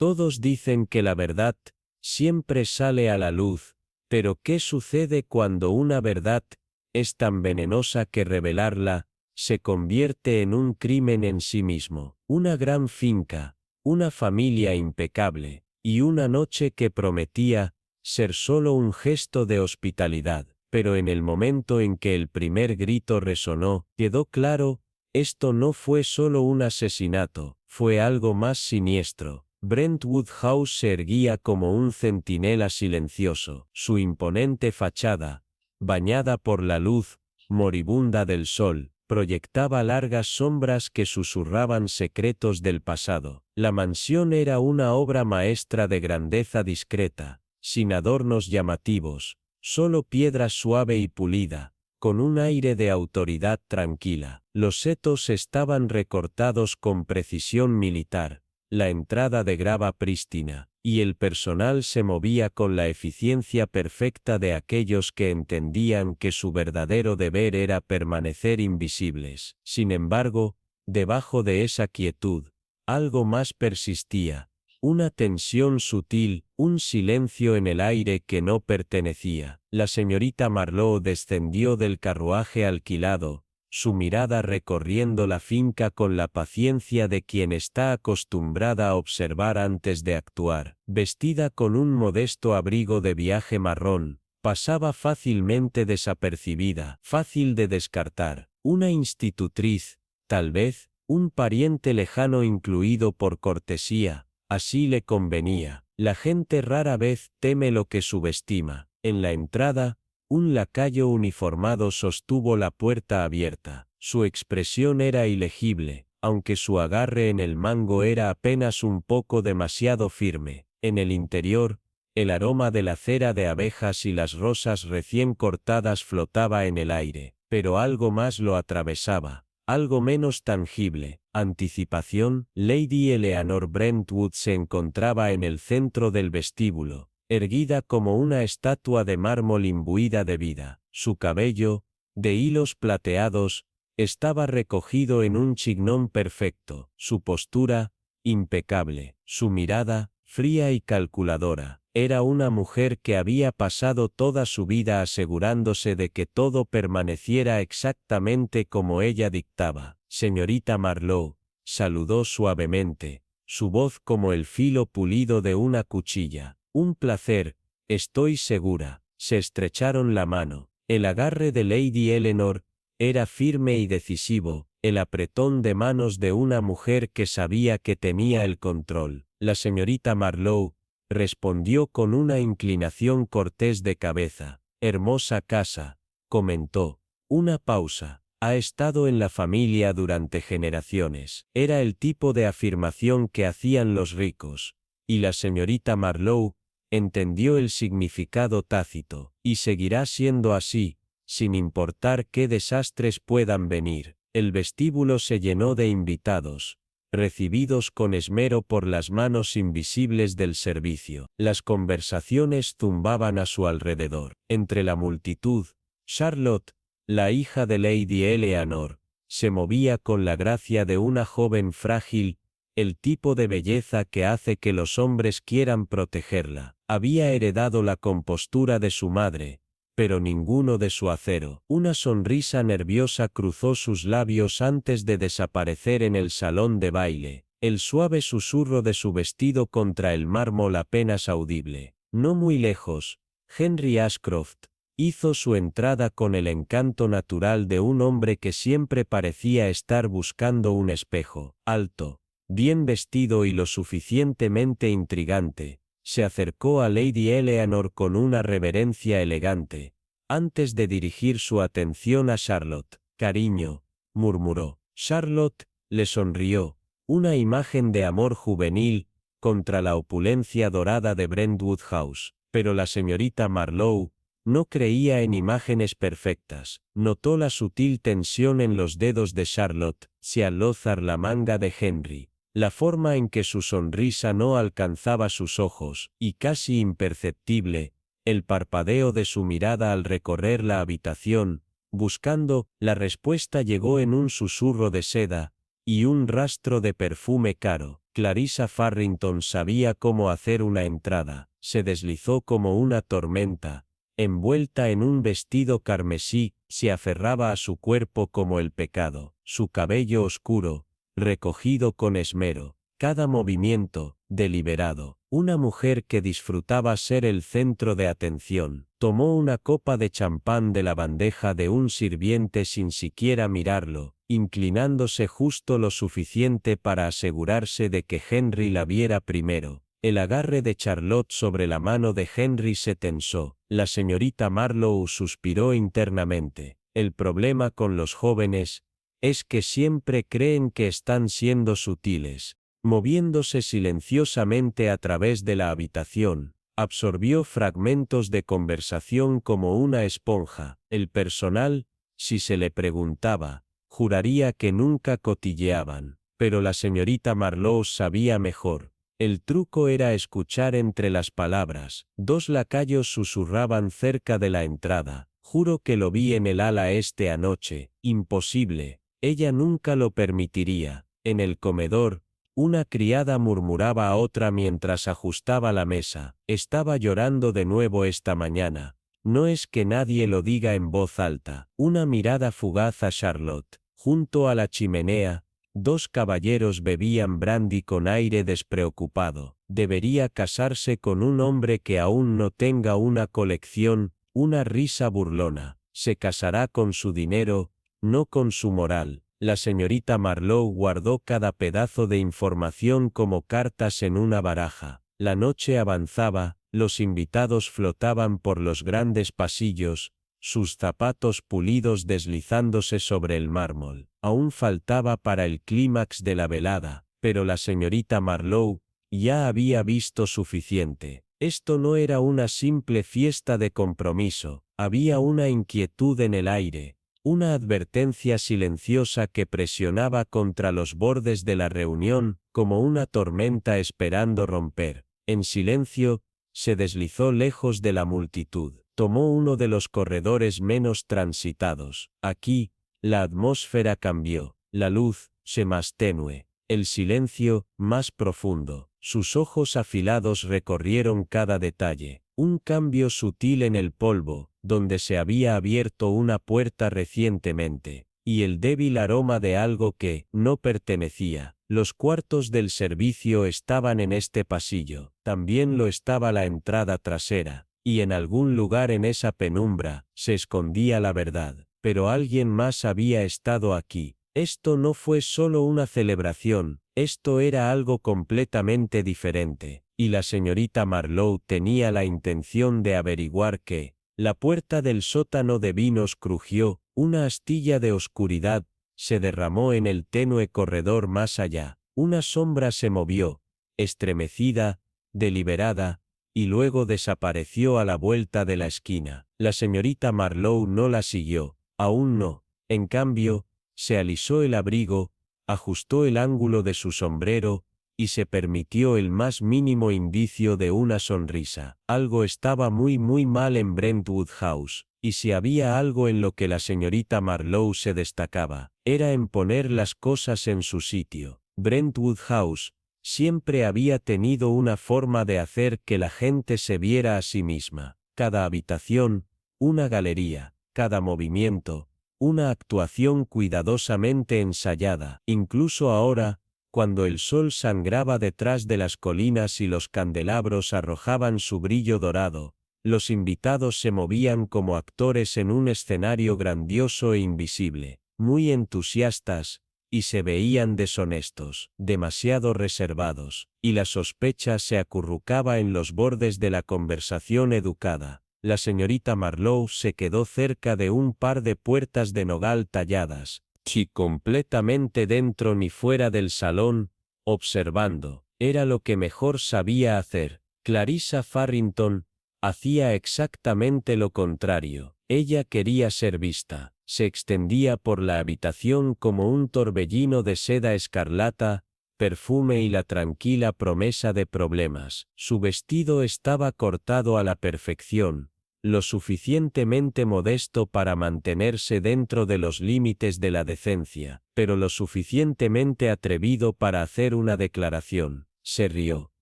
Todos dicen que la verdad siempre sale a la luz, pero ¿qué sucede cuando una verdad es tan venenosa que revelarla se convierte en un crimen en sí mismo? Una gran finca, una familia impecable, y una noche que prometía ser solo un gesto de hospitalidad, pero en el momento en que el primer grito resonó, quedó claro, esto no fue solo un asesinato, fue algo más siniestro. Brentwood House se erguía como un centinela silencioso, su imponente fachada, bañada por la luz moribunda del sol, proyectaba largas sombras que susurraban secretos del pasado. La mansión era una obra maestra de grandeza discreta, sin adornos llamativos, solo piedra suave y pulida, con un aire de autoridad tranquila. Los setos estaban recortados con precisión militar, la entrada de grava prístina, y el personal se movía con la eficiencia perfecta de aquellos que entendían que su verdadero deber era permanecer invisibles. Sin embargo, debajo de esa quietud, algo más persistía, una tensión sutil, un silencio en el aire que no pertenecía. La señorita Marlowe descendió del carruaje alquilado, su mirada recorriendo la finca con la paciencia de quien está acostumbrada a observar antes de actuar. Vestida con un modesto abrigo de viaje marrón, pasaba fácilmente desapercibida, fácil de descartar. Una institutriz, tal vez, un pariente lejano incluido por cortesía, así le convenía. La gente rara vez teme lo que subestima. En la entrada, un lacayo uniformado sostuvo la puerta abierta. Su expresión era ilegible, aunque su agarre en el mango era apenas un poco demasiado firme. En el interior, el aroma de la cera de abejas y las rosas recién cortadas flotaba en el aire, pero algo más lo atravesaba, algo menos tangible. Anticipación. Lady Eleanor Brentwood se encontraba en el centro del vestíbulo, erguida como una estatua de mármol imbuida de vida. Su cabello, de hilos plateados, estaba recogido en un chignón perfecto, su postura, impecable, su mirada, fría y calculadora. Era una mujer que había pasado toda su vida asegurándose de que todo permaneciera exactamente como ella dictaba. Señorita Marlowe, saludó suavemente, su voz como el filo pulido de una cuchilla. Un placer, estoy segura. Se estrecharon la mano. El agarre de Lady Eleanor era firme y decisivo, el apretón de manos de una mujer que sabía que tenía el control. La señorita Marlowe respondió con una inclinación cortés de cabeza. Hermosa casa, comentó. Una pausa. Ha estado en la familia durante generaciones. Era el tipo de afirmación que hacían los ricos. Y la señorita Marlowe entendió el significado tácito, y seguirá siendo así, sin importar qué desastres puedan venir. El vestíbulo se llenó de invitados, recibidos con esmero por las manos invisibles del servicio. Las conversaciones zumbaban a su alrededor. Entre la multitud, Charlotte, la hija de Lady Eleanor, se movía con la gracia de una joven frágil, el tipo de belleza que hace que los hombres quieran protegerla. Había heredado la compostura de su madre, pero ninguno de su acero. Una sonrisa nerviosa cruzó sus labios antes de desaparecer en el salón de baile, el suave susurro de su vestido contra el mármol apenas audible. No muy lejos, Henry Ashcroft hizo su entrada con el encanto natural de un hombre que siempre parecía estar buscando un espejo. Alto, bien vestido y lo suficientemente intrigante, se acercó a Lady Eleanor con una reverencia elegante, antes de dirigir su atención a Charlotte. Cariño, murmuró. Charlotte le sonrió, una imagen de amor juvenil, contra la opulencia dorada de Brentwood House, pero la señorita Marlowe no creía en imágenes perfectas. Notó la sutil tensión en los dedos de Charlotte, se alozar la manga de Henry, la forma en que su sonrisa no alcanzaba sus ojos, y casi imperceptible, el parpadeo de su mirada al recorrer la habitación, buscando. La respuesta llegó en un susurro de seda, y un rastro de perfume caro. Clarissa Farrington sabía cómo hacer una entrada. Se deslizó como una tormenta. Envuelta en un vestido carmesí, se aferraba a su cuerpo como el pecado. Su cabello oscuro, recogido con esmero. Cada movimiento, deliberado. Una mujer que disfrutaba ser el centro de atención. Tomó una copa de champán de la bandeja de un sirviente sin siquiera mirarlo, inclinándose justo lo suficiente para asegurarse de que Henry la viera primero. El agarre de Charlotte sobre la mano de Henry se tensó. La señorita Marlowe suspiró internamente. El problema con los jóvenes es que siempre creen que están siendo sutiles. Moviéndose silenciosamente a través de la habitación, absorbió fragmentos de conversación como una esponja. El personal, si se le preguntaba, juraría que nunca cotilleaban, pero la señorita Marlowe sabía mejor. El truco era escuchar entre las palabras. Dos lacayos susurraban cerca de la entrada. Juro que lo vi en el ala este anoche. Imposible. Ella nunca lo permitiría. En el comedor, una criada murmuraba a otra mientras ajustaba la mesa. Estaba llorando de nuevo esta mañana. No es que nadie lo diga en voz alta. Una mirada fugaz a Charlotte. Junto a la chimenea, dos caballeros bebían brandy con aire despreocupado. Debería casarse con un hombre que aún no tenga una colección. Una risa burlona. Se casará con su dinero, no con su moral. La señorita Marlowe guardó cada pedazo de información como cartas en una baraja. La noche avanzaba, los invitados flotaban por los grandes pasillos, sus zapatos pulidos deslizándose sobre el mármol. Aún faltaba para el clímax de la velada, pero la señorita Marlowe ya había visto suficiente. Esto no era una simple fiesta de compromiso, había una inquietud en el aire. Una advertencia silenciosa que presionaba contra los bordes de la reunión, como una tormenta esperando romper. En silencio, se deslizó lejos de la multitud. Tomó uno de los corredores menos transitados. Aquí, la atmósfera cambió. La luz, se más tenue. El silencio, más profundo. Sus ojos afilados recorrieron cada detalle. Un cambio sutil en el polvo, donde se había abierto una puerta recientemente, y el débil aroma de algo que no pertenecía. Los cuartos del servicio estaban en este pasillo, también lo estaba la entrada trasera, y en algún lugar en esa penumbra se escondía la verdad, pero alguien más había estado aquí. Esto no fue solo una celebración, esto era algo completamente diferente, y la señorita Marlowe tenía la intención de averiguar qué. La puerta del sótano de vinos crujió, una astilla de oscuridad se derramó en el tenue corredor más allá. Una sombra se movió, estremecida, deliberada, y luego desapareció a la vuelta de la esquina. La señorita Marlowe no la siguió, aún no. En cambio, se alisó el abrigo, ajustó el ángulo de su sombrero, y se permitió el más mínimo indicio de una sonrisa. Algo estaba muy mal en Brentwood House, y si había algo en lo que la señorita Marlowe se destacaba, era en poner las cosas en su sitio. Brentwood House siempre había tenido una forma de hacer que la gente se viera a sí misma. Cada habitación, una galería, cada movimiento, una actuación cuidadosamente ensayada. Incluso ahora, cuando el sol sangraba detrás de las colinas y los candelabros arrojaban su brillo dorado, los invitados se movían como actores en un escenario grandioso e invisible, muy entusiastas, y se veían deshonestos, demasiado reservados, y la sospecha se acurrucaba en los bordes de la conversación educada. La señorita Marlowe se quedó cerca de un par de puertas de nogal talladas, ni completamente dentro ni fuera del salón, observando. Era lo que mejor sabía hacer. Clarissa Farrington hacía exactamente lo contrario. Ella quería ser vista. Se extendía por la habitación como un torbellino de seda escarlata, perfume y la tranquila promesa de problemas. Su vestido estaba cortado a la perfección. lo suficientemente modesto para mantenerse dentro de los límites de la decencia, pero lo suficientemente atrevido para hacer una declaración. Se rió.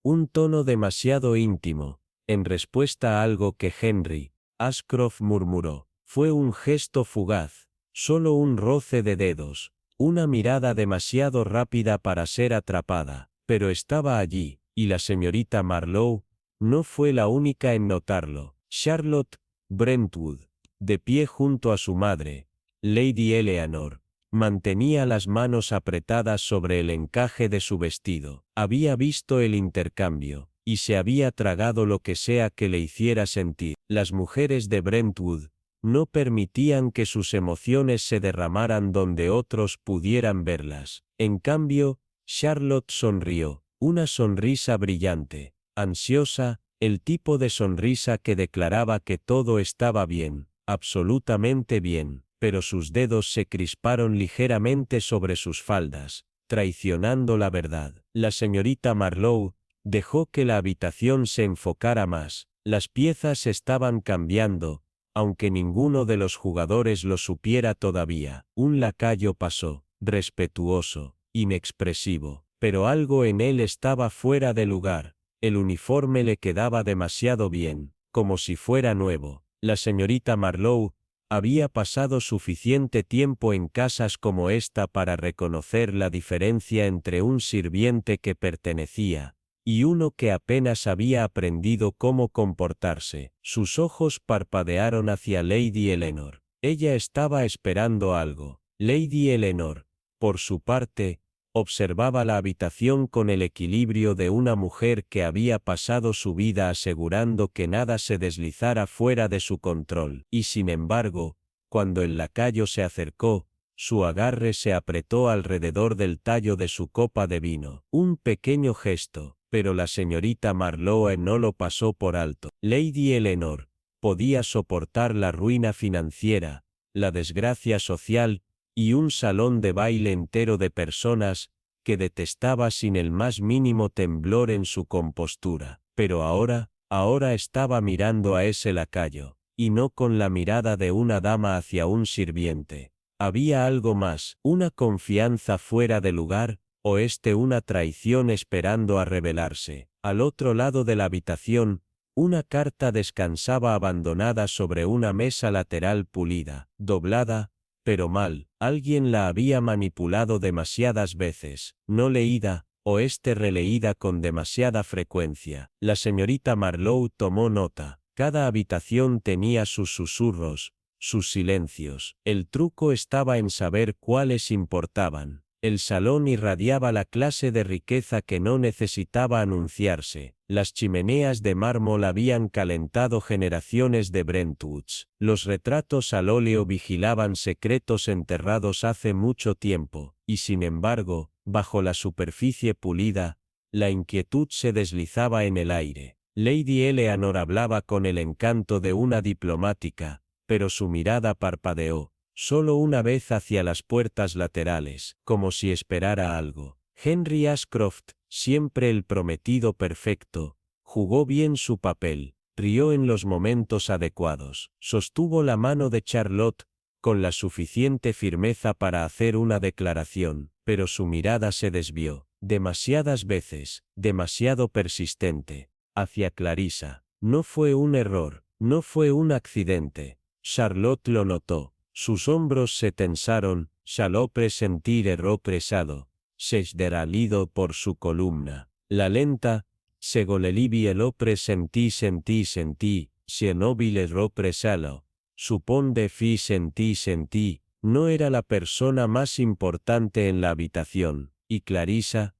Un tono demasiado íntimo, en respuesta a algo que Henry Ashcroft murmuró. Fue un gesto fugaz, solo un roce de dedos, una mirada demasiado rápida para ser atrapada, pero estaba allí, y la señorita Marlowe no fue la única en notarlo. Charlotte Brentwood, de pie junto a su madre, Lady Eleanor, mantenía las manos apretadas sobre el encaje de su vestido. Había visto el intercambio, y se había tragado lo que sea que le hiciera sentir. Las mujeres de Brentwood no permitían que sus emociones se derramaran donde otros pudieran verlas. En cambio, Charlotte sonrió, una sonrisa brillante, ansiosa, el tipo de sonrisa que declaraba que todo estaba bien, absolutamente bien, pero sus dedos se crisparon ligeramente sobre sus faldas, traicionando la verdad. La señorita Marlowe dejó que la habitación se enfocara más. Las piezas estaban cambiando, aunque ninguno de los jugadores lo supiera todavía. Un lacayo pasó, respetuoso, inexpresivo, pero algo en él estaba fuera de lugar. El uniforme le quedaba demasiado bien, como si fuera nuevo. La señorita Marlowe había pasado suficiente tiempo en casas como esta para reconocer la diferencia entre un sirviente que pertenecía y uno que apenas había aprendido cómo comportarse. Sus ojos parpadearon hacia Lady Eleanor. Ella estaba esperando algo. Lady Eleanor, por su parte, observaba la habitación con el equilibrio de una mujer que había pasado su vida asegurando que nada se deslizara fuera de su control. Y sin embargo, cuando el lacayo se acercó, su agarre se apretó alrededor del tallo de su copa de vino. Un pequeño gesto, pero la señorita Marlowe no lo pasó por alto. Lady Eleanor podía soportar la ruina financiera, la desgracia social, y un salón de baile entero de personas que detestaba sin el más mínimo temblor en su compostura. Pero ahora estaba mirando a ese lacayo, y no con la mirada de una dama hacia un sirviente. Había algo más, una confianza fuera de lugar, o una traición esperando a revelarse. Al otro lado de la habitación, una carta descansaba abandonada sobre una mesa lateral pulida, doblada, pero mal. Alguien la había manipulado demasiadas veces, no leída, o releída con demasiada frecuencia. La señorita Marlowe tomó nota. Cada habitación tenía sus susurros, sus silencios. El truco estaba en saber cuáles importaban. El salón irradiaba la clase de riqueza que no necesitaba anunciarse. Las chimeneas de mármol habían calentado generaciones de Brentwoods. Los retratos al óleo vigilaban secretos enterrados hace mucho tiempo, y sin embargo, bajo la superficie pulida, la inquietud se deslizaba en el aire. Lady Eleanor hablaba con el encanto de una diplomática, pero su mirada parpadeó, solo una vez hacia las puertas laterales, como si esperara algo. Henry Ashcroft, siempre el prometido perfecto, jugó bien su papel, rió en los momentos adecuados, sostuvo la mano de Charlotte, con la suficiente firmeza para hacer una declaración, pero su mirada se desvió, demasiadas veces, demasiado persistente, hacia Clarissa. No fue un error, no fue un accidente. Charlotte lo notó. Sus hombros se tensaron, Charlotte presentir error presado, sederalido por su columna. La lenta, segolelivi el sentí, si enóbil error presalo, supón de fi sentí, no era la persona más importante en la habitación, y Clarissa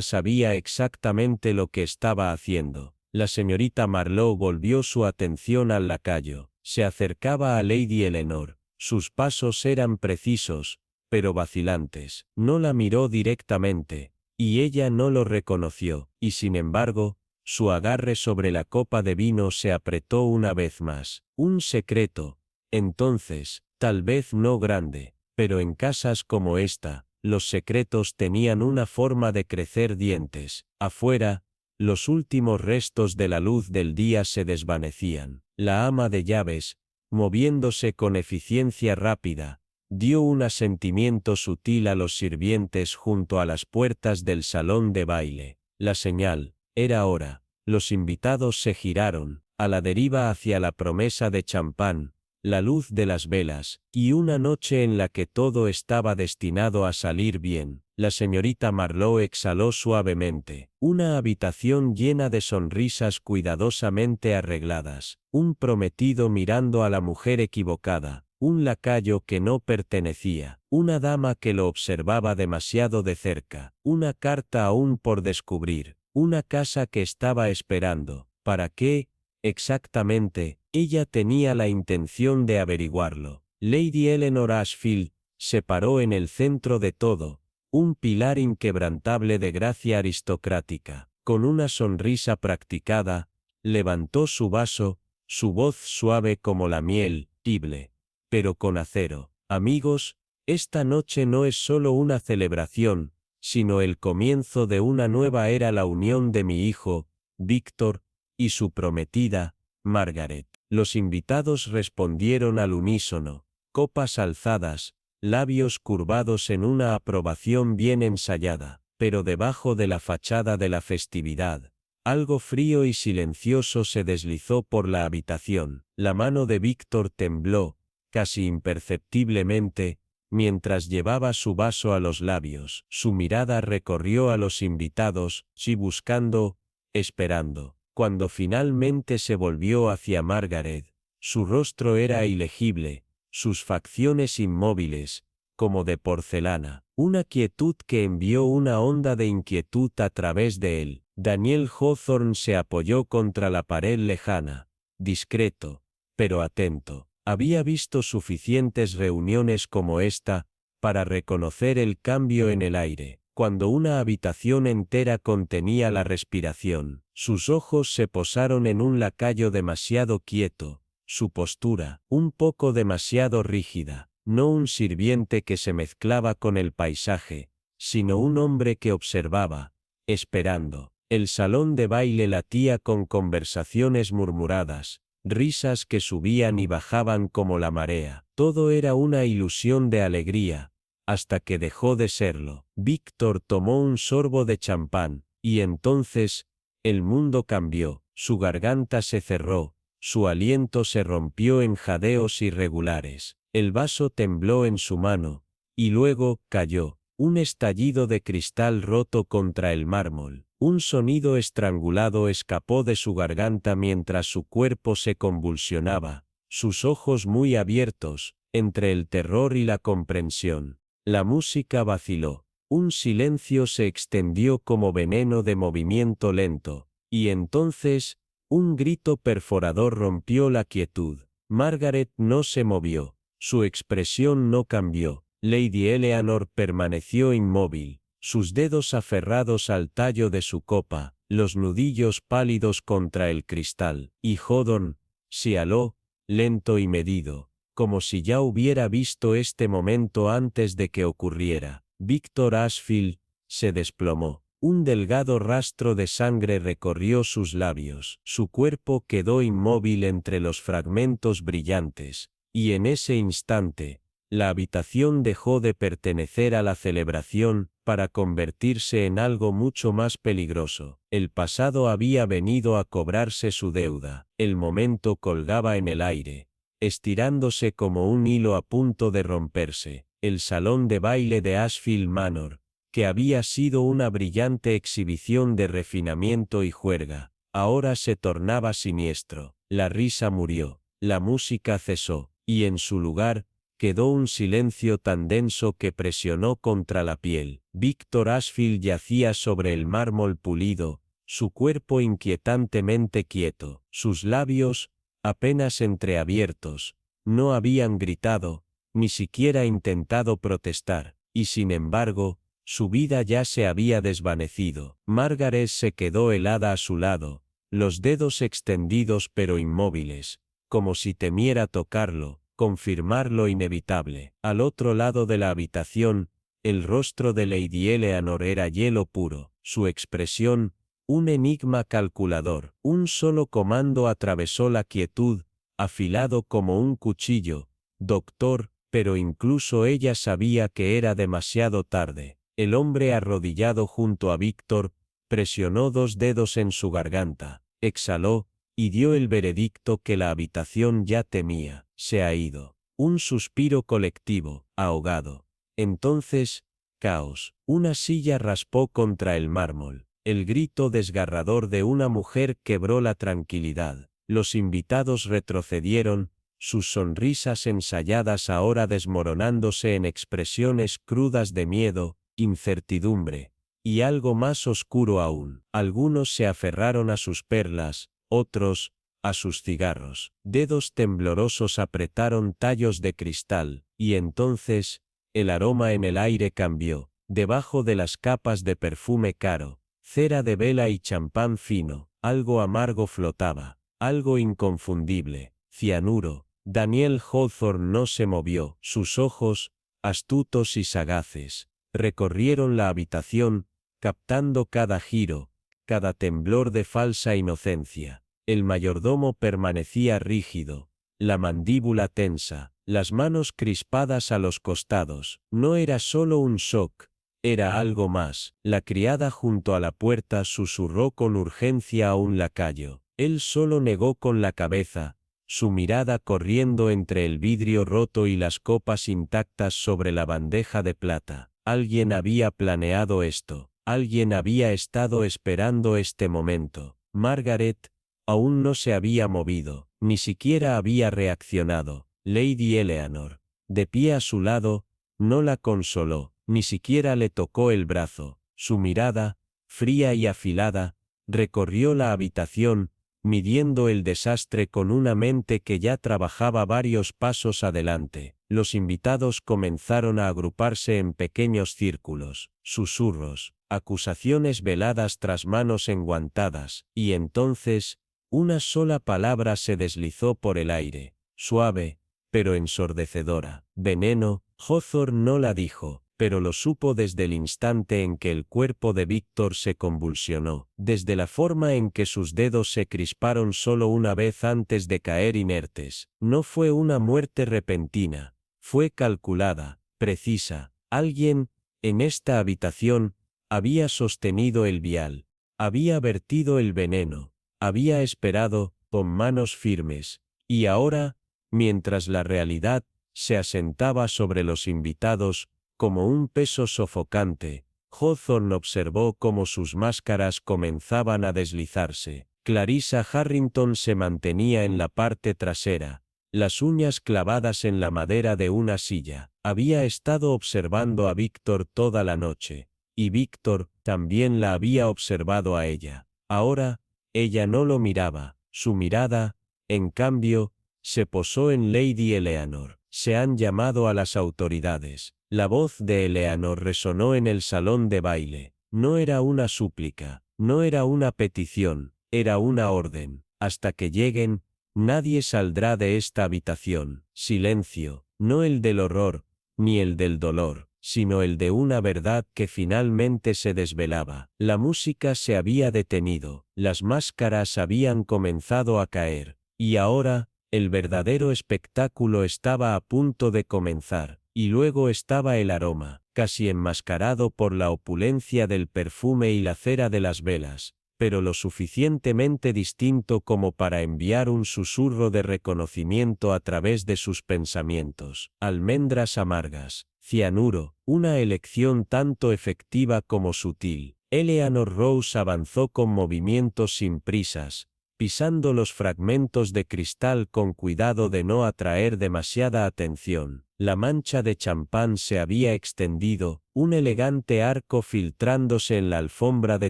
sabía exactamente lo que estaba haciendo. La señorita Marlowe volvió su atención al lacayo, se acercaba a Lady Eleanor. Sus pasos eran precisos, pero vacilantes. No la miró directamente, y ella no lo reconoció, y sin embargo, su agarre sobre la copa de vino se apretó una vez más. Un secreto, entonces, tal vez no grande, pero en casas como esta, los secretos tenían una forma de crecer dientes. Afuera, Los últimos restos de la luz del día se desvanecían. La ama de llaves, moviéndose con eficiencia rápida, dio un asentimiento sutil a los sirvientes junto a las puertas del salón de baile. La señal, era hora. Los invitados se giraron, a la deriva hacia la promesa de champán, la luz de las velas, y una noche en la que todo estaba destinado a salir bien. La señorita Marlowe exhaló suavemente. Una habitación llena de sonrisas cuidadosamente arregladas, un prometido mirando a la mujer equivocada, un lacayo que no pertenecía, una dama que lo observaba demasiado de cerca, una carta aún por descubrir, una casa que estaba esperando. ¿Para qué? Exactamente, ella tenía la intención de averiguarlo. Lady Eleanor Ashfield se paró en el centro de todo, un pilar inquebrantable de gracia aristocrática. Con una sonrisa practicada, levantó su vaso, su voz suave como la miel, tible, pero con acero. Amigos, esta noche no es solo una celebración, sino el comienzo de una nueva era, la unión de mi hijo, Víctor, y su prometida, Margaret. Los invitados respondieron al unísono, copas alzadas, labios curvados en una aprobación bien ensayada, pero debajo de la fachada de la festividad, algo frío y silencioso se deslizó por la habitación. La mano de Víctor tembló, casi imperceptiblemente, mientras llevaba su vaso a los labios. Su mirada recorrió a los invitados, sí, buscando, esperando. Cuando finalmente se volvió hacia Margaret, su rostro era ilegible, sus facciones inmóviles, como de porcelana, una quietud que envió una onda de inquietud a través de él. Daniel Hawthorne se apoyó contra la pared lejana, discreto, pero atento. Había visto suficientes reuniones como esta, para reconocer el cambio en el aire. Cuando una habitación entera contenía la respiración, sus ojos se posaron en un lacayo demasiado quieto, su postura, un poco demasiado rígida, no un sirviente que se mezclaba con el paisaje, sino un hombre que observaba, esperando. El salón de baile latía con conversaciones murmuradas, risas que subían y bajaban como la marea. Todo era una ilusión de alegría, hasta que dejó de serlo. Víctor tomó un sorbo de champán, y entonces, el mundo cambió, su garganta se cerró, su aliento se rompió en jadeos irregulares, el vaso tembló en su mano, y luego cayó, un estallido de cristal roto contra el mármol. Un sonido estrangulado escapó de su garganta mientras su cuerpo se convulsionaba, sus ojos muy abiertos, entre el terror y la comprensión. La música vaciló, un silencio se extendió como veneno de movimiento lento, y entonces, un grito perforador rompió la quietud. Margaret no se movió, su expresión no cambió. Lady Eleanor permaneció inmóvil, sus dedos aferrados al tallo de su copa, los nudillos pálidos contra el cristal, y Hawthorne se aló, lento y medido, como si ya hubiera visto este momento antes de que ocurriera. Víctor Ashfield se desplomó. Un delgado rastro de sangre recorrió sus labios, su cuerpo quedó inmóvil entre los fragmentos brillantes, y en ese instante, la habitación dejó de pertenecer a la celebración, para convertirse en algo mucho más peligroso. El pasado había venido a cobrarse su deuda. El momento colgaba en el aire, estirándose como un hilo a punto de romperse. El salón de baile de Ashfield Manor, que había sido una brillante exhibición de refinamiento y juerga, ahora se tornaba siniestro. La risa murió, la música cesó, y en su lugar, quedó un silencio tan denso que presionó contra la piel. Víctor Ashfield yacía sobre el mármol pulido, su cuerpo inquietantemente quieto, sus labios, apenas entreabiertos, no habían gritado, ni siquiera intentado protestar, y sin embargo, su vida ya se había desvanecido. Margaret se quedó helada a su lado, los dedos extendidos pero inmóviles, como si temiera tocarlo, confirmar lo inevitable. Al otro lado de la habitación, el rostro de Lady Eleanor era hielo puro, su expresión, Un enigma calculador. Un solo comando atravesó la quietud, afilado como un cuchillo. Doctor, pero incluso ella sabía que era demasiado tarde. El hombre arrodillado junto a Víctor, presionó 2 dedos en su garganta, exhaló, y dio el veredicto que la habitación ya temía. Se ha ido. Un suspiro colectivo, ahogado. Entonces, caos. Una silla raspó contra el mármol. El grito desgarrador de una mujer quebró la tranquilidad. Los invitados retrocedieron, sus sonrisas ensayadas ahora desmoronándose en expresiones crudas de miedo, incertidumbre, y algo más oscuro aún. Algunos se aferraron a sus perlas, otros, a sus cigarros. Dedos temblorosos apretaron tallos de cristal, y entonces, el aroma en el aire cambió. Debajo de las capas de perfume caro, cera de vela y champán fino, algo amargo flotaba, algo inconfundible, cianuro. Daniel Hawthorne no se movió. Sus ojos, astutos y sagaces, recorrieron la habitación, captando cada giro, cada temblor de falsa inocencia. El mayordomo permanecía rígido, la mandíbula tensa, las manos crispadas a los costados. No era solo un shock, era algo más. La criada junto a la puerta susurró con urgencia a un lacayo. Él solo negó con la cabeza, su mirada corriendo entre el vidrio roto y las copas intactas sobre la bandeja de plata. Alguien había planeado esto, alguien había estado esperando este momento. Margaret aún no se había movido, ni siquiera había reaccionado. Lady Eleanor, de pie a su lado, no la consoló, ni siquiera le tocó el brazo. Su mirada, fría y afilada, recorrió la habitación, midiendo el desastre con una mente que ya trabajaba varios pasos adelante. Los invitados comenzaron a agruparse en pequeños círculos, susurros, acusaciones veladas tras manos enguantadas, y entonces, una sola palabra se deslizó por el aire, suave, pero ensordecedora. Veneno. Hawthorne no la dijo, pero lo supo desde el instante en que el cuerpo de Víctor se convulsionó, desde la forma en que sus dedos se crisparon solo una vez antes de caer inertes. No fue una muerte repentina, fue calculada, precisa. Alguien, en esta habitación, había sostenido el vial, había vertido el veneno, había esperado, con manos firmes, y ahora, mientras la realidad se asentaba sobre los invitados, como un peso sofocante, Hawthorne observó cómo sus máscaras comenzaban a deslizarse. Clarissa Harrington se mantenía en la parte trasera, las uñas clavadas en la madera de una silla. Había estado observando a Víctor toda la noche, y Víctor también la había observado a ella. Ahora, ella no lo miraba, su mirada, en cambio, se posó en Lady Eleanor. Se han llamado a las autoridades. La voz de Eleanor resonó en el salón de baile. No era una súplica, no era una petición, era una orden. Hasta que lleguen, nadie saldrá de esta habitación. Silencio, no el del horror, ni el del dolor, sino el de una verdad que finalmente se desvelaba. La música se había detenido, las máscaras habían comenzado a caer, y ahora, el verdadero espectáculo estaba a punto de comenzar, y luego estaba el aroma, casi enmascarado por la opulencia del perfume y la cera de las velas, pero lo suficientemente distinto como para enviar un susurro de reconocimiento a través de sus pensamientos. Almendras amargas, cianuro, una elección tanto efectiva como sutil. Eleanor Rose avanzó con movimientos sin prisas, pisando los fragmentos de cristal con cuidado de no atraer demasiada atención. La mancha de champán se había extendido, un elegante arco filtrándose en la alfombra de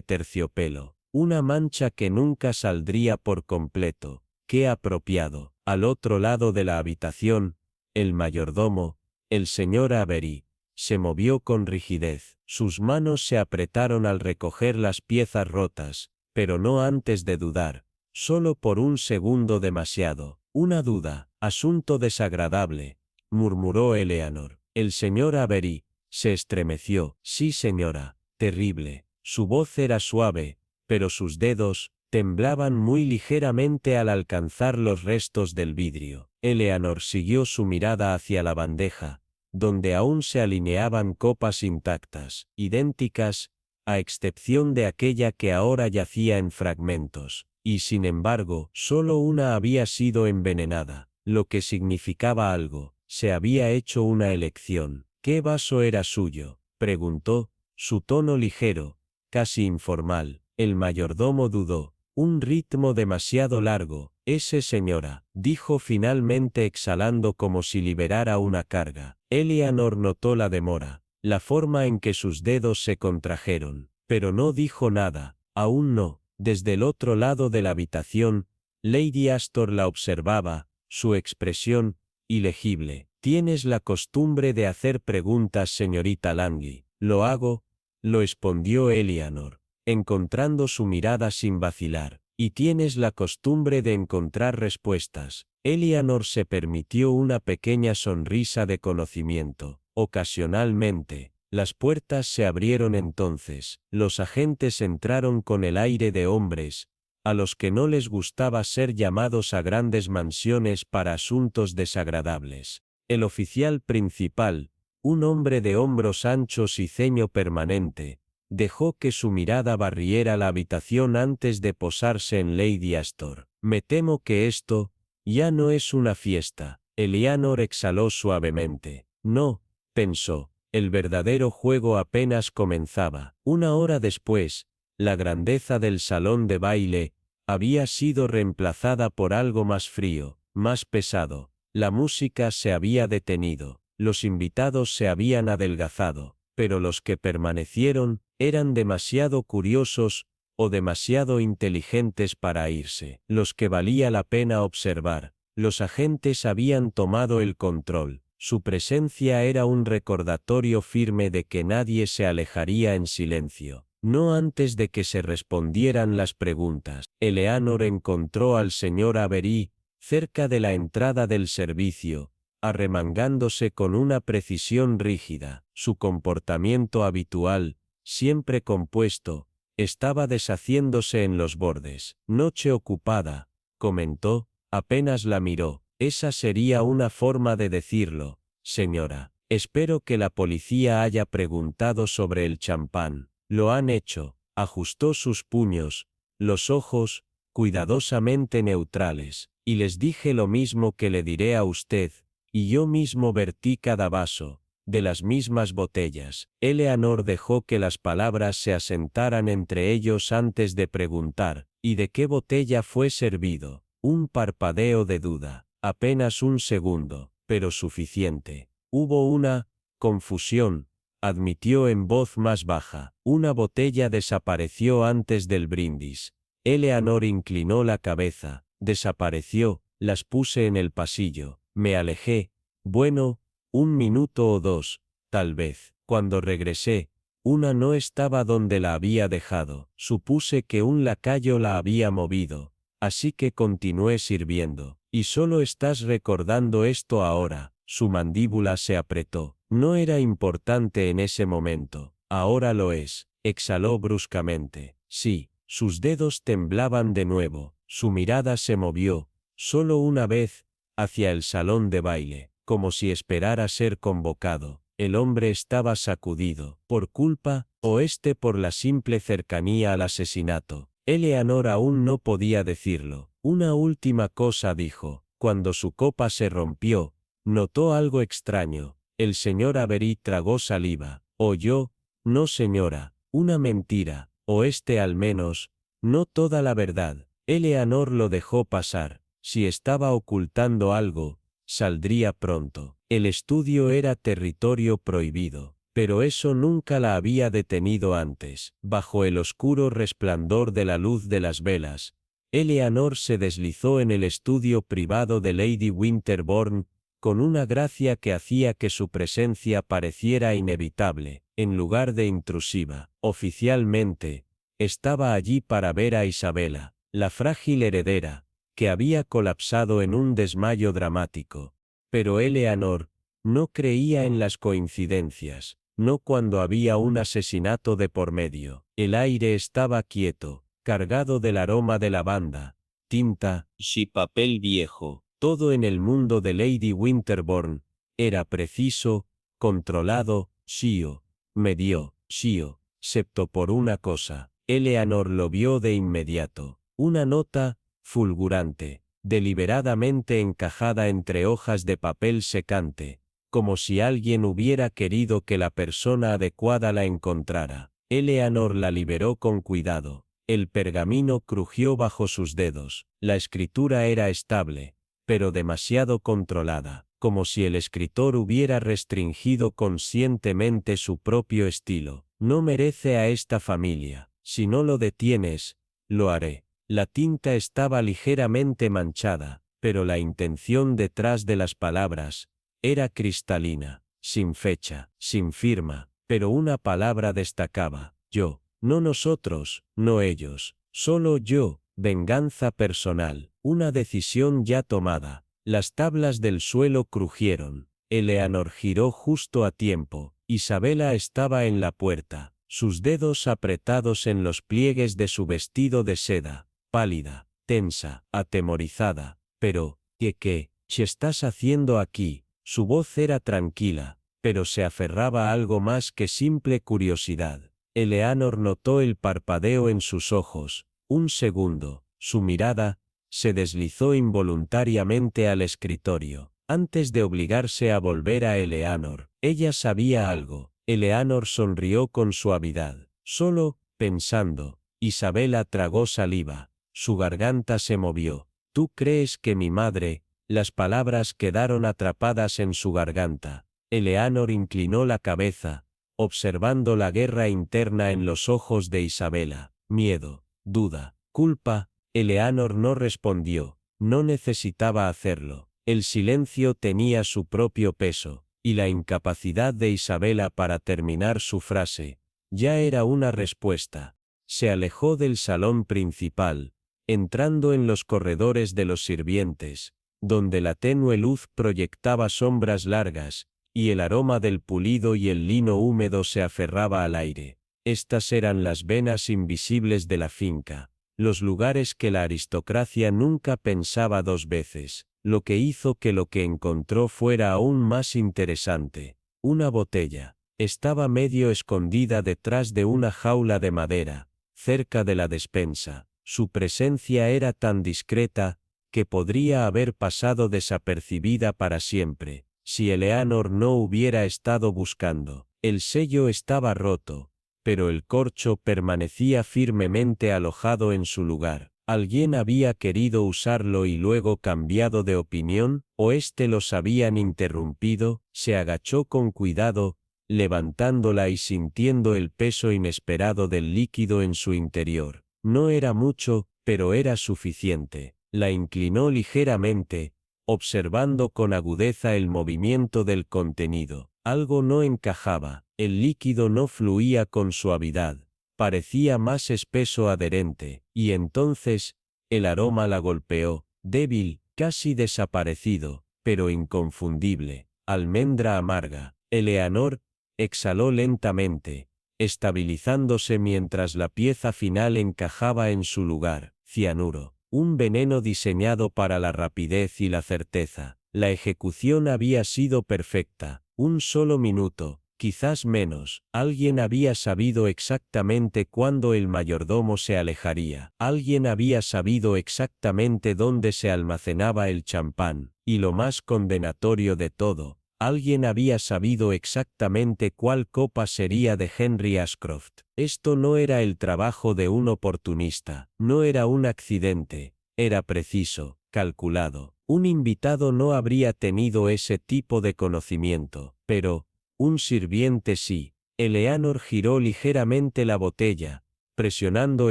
terciopelo, una mancha que nunca saldría por completo. ¡Qué apropiado! Al otro lado de la habitación, el mayordomo, el señor Avery, se movió con rigidez. Sus manos se apretaron al recoger las piezas rotas, pero no antes de dudar. Solo por un segundo demasiado. Una duda, asunto desagradable, murmuró Eleanor. El señor Avery se estremeció. Sí, señora, terrible. Su voz era suave, pero sus dedos temblaban muy ligeramente al alcanzar los restos del vidrio. Eleanor siguió su mirada hacia la bandeja, donde aún se alineaban copas intactas, idénticas, a excepción de aquella que ahora yacía en fragmentos, y sin embargo, solo una había sido envenenada, lo que significaba algo. Se había hecho una elección. ¿Qué vaso era suyo?, preguntó, su tono ligero, casi informal. El mayordomo dudó. Un ritmo demasiado largo. Ese, señora, dijo finalmente exhalando como si liberara una carga. Eleanor notó la demora, la forma en que sus dedos se contrajeron, pero no dijo nada. Aún no. Desde el otro lado de la habitación, Lady Astor la observaba, su expresión ilegible. Tienes la costumbre de hacer preguntas, señorita Langley. Lo hago, lo respondió Eleanor, encontrando su mirada sin vacilar. Y tienes la costumbre de encontrar respuestas. Eleanor se permitió una pequeña sonrisa de conocimiento. Ocasionalmente, las puertas se abrieron entonces. Los agentes entraron con el aire de hombres, a los que no les gustaba ser llamados a grandes mansiones para asuntos desagradables. El oficial principal, un hombre de hombros anchos y ceño permanente, dejó que su mirada barriera la habitación antes de posarse en Lady Astor. Me temo que esto ya no es una fiesta. Eleanor exhaló suavemente. No, pensó, el verdadero juego apenas comenzaba. Una hora después, la grandeza del salón de baile había sido reemplazada por algo más frío, más pesado. La música se había detenido, los invitados se habían adelgazado, pero los que permanecieron eran demasiado curiosos o demasiado inteligentes para irse. Los que valía la pena observar, los agentes habían tomado el control. Su presencia era un recordatorio firme de que nadie se alejaría en silencio. No antes de que se respondieran las preguntas. Eleanor encontró al señor Avery cerca de la entrada del servicio, arremangándose con una precisión rígida. Su comportamiento habitual, siempre compuesto, estaba deshaciéndose en los bordes. Noche ocupada, comentó, apenas la miró. Esa sería una forma de decirlo, señora. Espero que la policía haya preguntado sobre el champán. Lo han hecho. Ajustó sus puños, los ojos, cuidadosamente neutrales, y les dije lo mismo que le diré a usted, y yo mismo vertí cada vaso, de las mismas botellas. Eleanor dejó que las palabras se asentaran entre ellos antes de preguntar, ¿y de qué botella fue servido? Un parpadeo de duda, apenas un segundo, pero suficiente. Hubo una confusión, admitió en voz más baja. Una botella desapareció antes del brindis. Eleanor inclinó la cabeza. Desapareció, las puse en el pasillo. Me alejé. Bueno, un minuto o dos, tal vez. Cuando regresé, una no estaba donde la había dejado. Supuse que un lacayo la había movido. Así que continué sirviendo. Y solo estás recordando esto ahora. Su mandíbula se apretó. No era importante en ese momento. Ahora lo es. Exhaló bruscamente. Sí. Sus dedos temblaban de nuevo. Su mirada se movió, solo una vez, hacia el salón de baile, como si esperara ser convocado. El hombre estaba sacudido, por culpa, o por la simple cercanía al asesinato. Eleanor aún no podía decirlo. Una última cosa dijo. Cuando su copa se rompió, notó algo extraño. El señor Avery tragó saliva. Oyó, no señora, una mentira, o al menos, no toda la verdad. Eleanor lo dejó pasar. Si estaba ocultando algo, saldría pronto. El estudio era territorio prohibido, pero eso nunca la había detenido antes. Bajo el oscuro resplandor de la luz de las velas, Eleanor se deslizó en el estudio privado de Lady Winterbourne, con una gracia que hacía que su presencia pareciera inevitable, en lugar de intrusiva. Oficialmente, estaba allí para ver a Isabella, la frágil heredera, que había colapsado en un desmayo dramático. Pero Eleanor no creía en las coincidencias, no cuando había un asesinato de por medio. El aire estaba quieto, cargado del aroma de lavanda, tinta y papel viejo. Todo en el mundo de Lady Winterbourne era preciso, controlado, shio, medio, shio, excepto por una cosa. Eleanor lo vio de inmediato. Una nota, fulgurante, deliberadamente encajada entre hojas de papel secante, como si alguien hubiera querido que la persona adecuada la encontrara. Eleanor la liberó con cuidado. El pergamino crujió bajo sus dedos. La escritura era estable, pero demasiado controlada, como si el escritor hubiera restringido conscientemente su propio estilo. No merece a esta familia. Si no lo detienes, lo haré. La tinta estaba ligeramente manchada, pero la intención detrás de las palabras era cristalina, sin fecha, sin firma, pero una palabra destacaba: yo, no nosotros, no ellos, solo yo, venganza personal, una decisión ya tomada. Las tablas del suelo crujieron. Eleanor giró justo a tiempo. Isabela estaba en la puerta, sus dedos apretados en los pliegues de su vestido de seda, pálida, tensa, atemorizada. Pero, ¿qué estás haciendo aquí? Su voz era tranquila, pero se aferraba a algo más que simple curiosidad. Eleanor notó el parpadeo en sus ojos. Un segundo, su mirada se deslizó involuntariamente al escritorio. Antes de obligarse a volver a Eleanor, ella sabía algo. Eleanor sonrió con suavidad. Solo, pensando, Isabela tragó saliva. Su garganta se movió. ¿Tú crees que mi madre? Las palabras quedaron atrapadas en su garganta. Eleanor inclinó la cabeza, observando la guerra interna en los ojos de Isabela. Miedo, duda, culpa. Eleanor no respondió. No necesitaba hacerlo. El silencio tenía su propio peso, y la incapacidad de Isabela para terminar su frase ya era una respuesta. Se alejó del salón principal, entrando en los corredores de los sirvientes, donde la tenue luz proyectaba sombras largas, y el aroma del pulido y el lino húmedo se aferraba al aire. Estas eran las venas invisibles de la finca, los lugares que la aristocracia nunca pensaba dos veces, lo que hizo que lo que encontró fuera aún más interesante. Una botella. Estaba medio escondida detrás de una jaula de madera, cerca de la despensa. Su presencia era tan discreta que podría haber pasado desapercibida para siempre, si Eleanor no hubiera estado buscando. El sello estaba roto, pero el corcho permanecía firmemente alojado en su lugar. ¿Alguien había querido usarlo y luego cambiado de opinión, o los habían interrumpido? Se agachó con cuidado, levantándola y sintiendo el peso inesperado del líquido en su interior. No era mucho, pero era suficiente. La inclinó ligeramente, observando con agudeza el movimiento del contenido. Algo no encajaba. El líquido no fluía con suavidad. Parecía más espeso adherente, y entonces, el aroma la golpeó, débil, casi desaparecido, pero inconfundible. Almendra amarga. Eleanor exhaló lentamente, estabilizándose mientras la pieza final encajaba en su lugar. Cianuro. Un veneno diseñado para la rapidez y la certeza. La ejecución había sido perfecta. Un solo minuto, quizás menos. Alguien había sabido exactamente cuándo el mayordomo se alejaría. Alguien había sabido exactamente dónde se almacenaba el champán. Y lo más condenatorio de todo, alguien había sabido exactamente cuál copa sería de Henry Ashcroft. Esto no era el trabajo de un oportunista, no era un accidente, era preciso, calculado. Un invitado no habría tenido ese tipo de conocimiento, pero un sirviente sí. Eleanor giró ligeramente la botella, presionando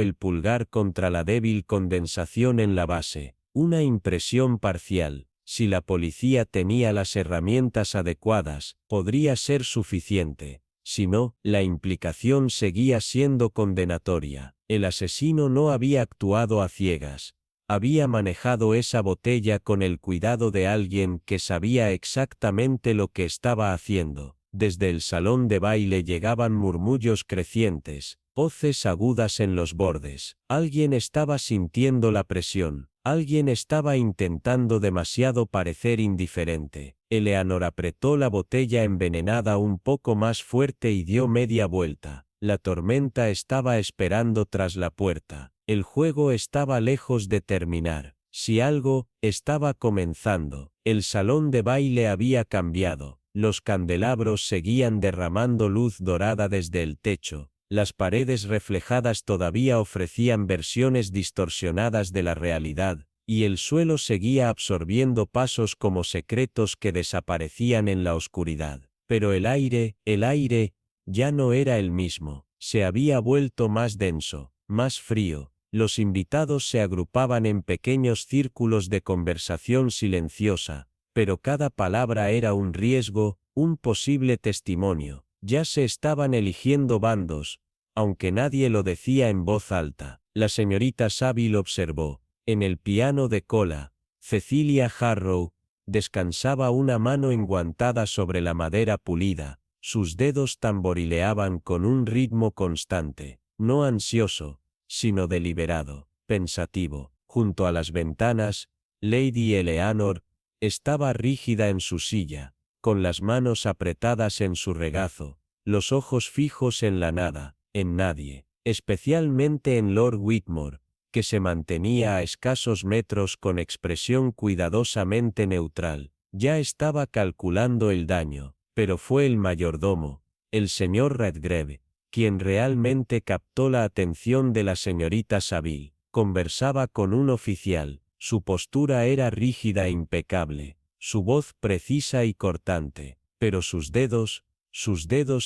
el pulgar contra la débil condensación en la base. Una impresión parcial. Si la policía tenía las herramientas adecuadas, podría ser suficiente. Si no, la implicación seguía siendo condenatoria. El asesino no había actuado a ciegas. Había manejado esa botella con el cuidado de alguien que sabía exactamente lo que estaba haciendo. Desde el salón de baile llegaban murmullos crecientes, Hoces agudas en los bordes. Alguien estaba sintiendo la presión. Alguien estaba intentando demasiado parecer indiferente. Eleanor apretó la botella envenenada un poco más fuerte y dio media vuelta. La tormenta estaba esperando tras la puerta. El juego estaba lejos de terminar. Si algo estaba comenzando. El salón de baile había cambiado. Los candelabros seguían derramando luz dorada desde el techo. Las paredes reflejadas todavía ofrecían versiones distorsionadas de la realidad, y el suelo seguía absorbiendo pasos como secretos que desaparecían en la oscuridad. Pero el aire, ya no era el mismo. Se había vuelto más denso, más frío. Los invitados se agrupaban en pequeños círculos de conversación silenciosa, pero cada palabra era un riesgo, un posible testimonio. Ya se estaban eligiendo bandos, aunque nadie lo decía en voz alta. La señorita Saville observó. En el piano de cola, Cecilia Harrow descansaba una mano enguantada sobre la madera pulida. Sus dedos tamborileaban con un ritmo constante, no ansioso, sino deliberado, pensativo. Junto a las ventanas, Lady Eleanor estaba rígida en su silla, con las manos apretadas en su regazo, los ojos fijos en la nada, en nadie, especialmente en Lord Whitmore, que se mantenía a escasos metros con expresión cuidadosamente neutral. Ya estaba calculando el daño, pero fue el mayordomo, el señor Redgrave, quien realmente captó la atención de la señorita Saville. Conversaba con un oficial, su postura era rígida e impecable, su voz precisa y cortante, pero sus dedos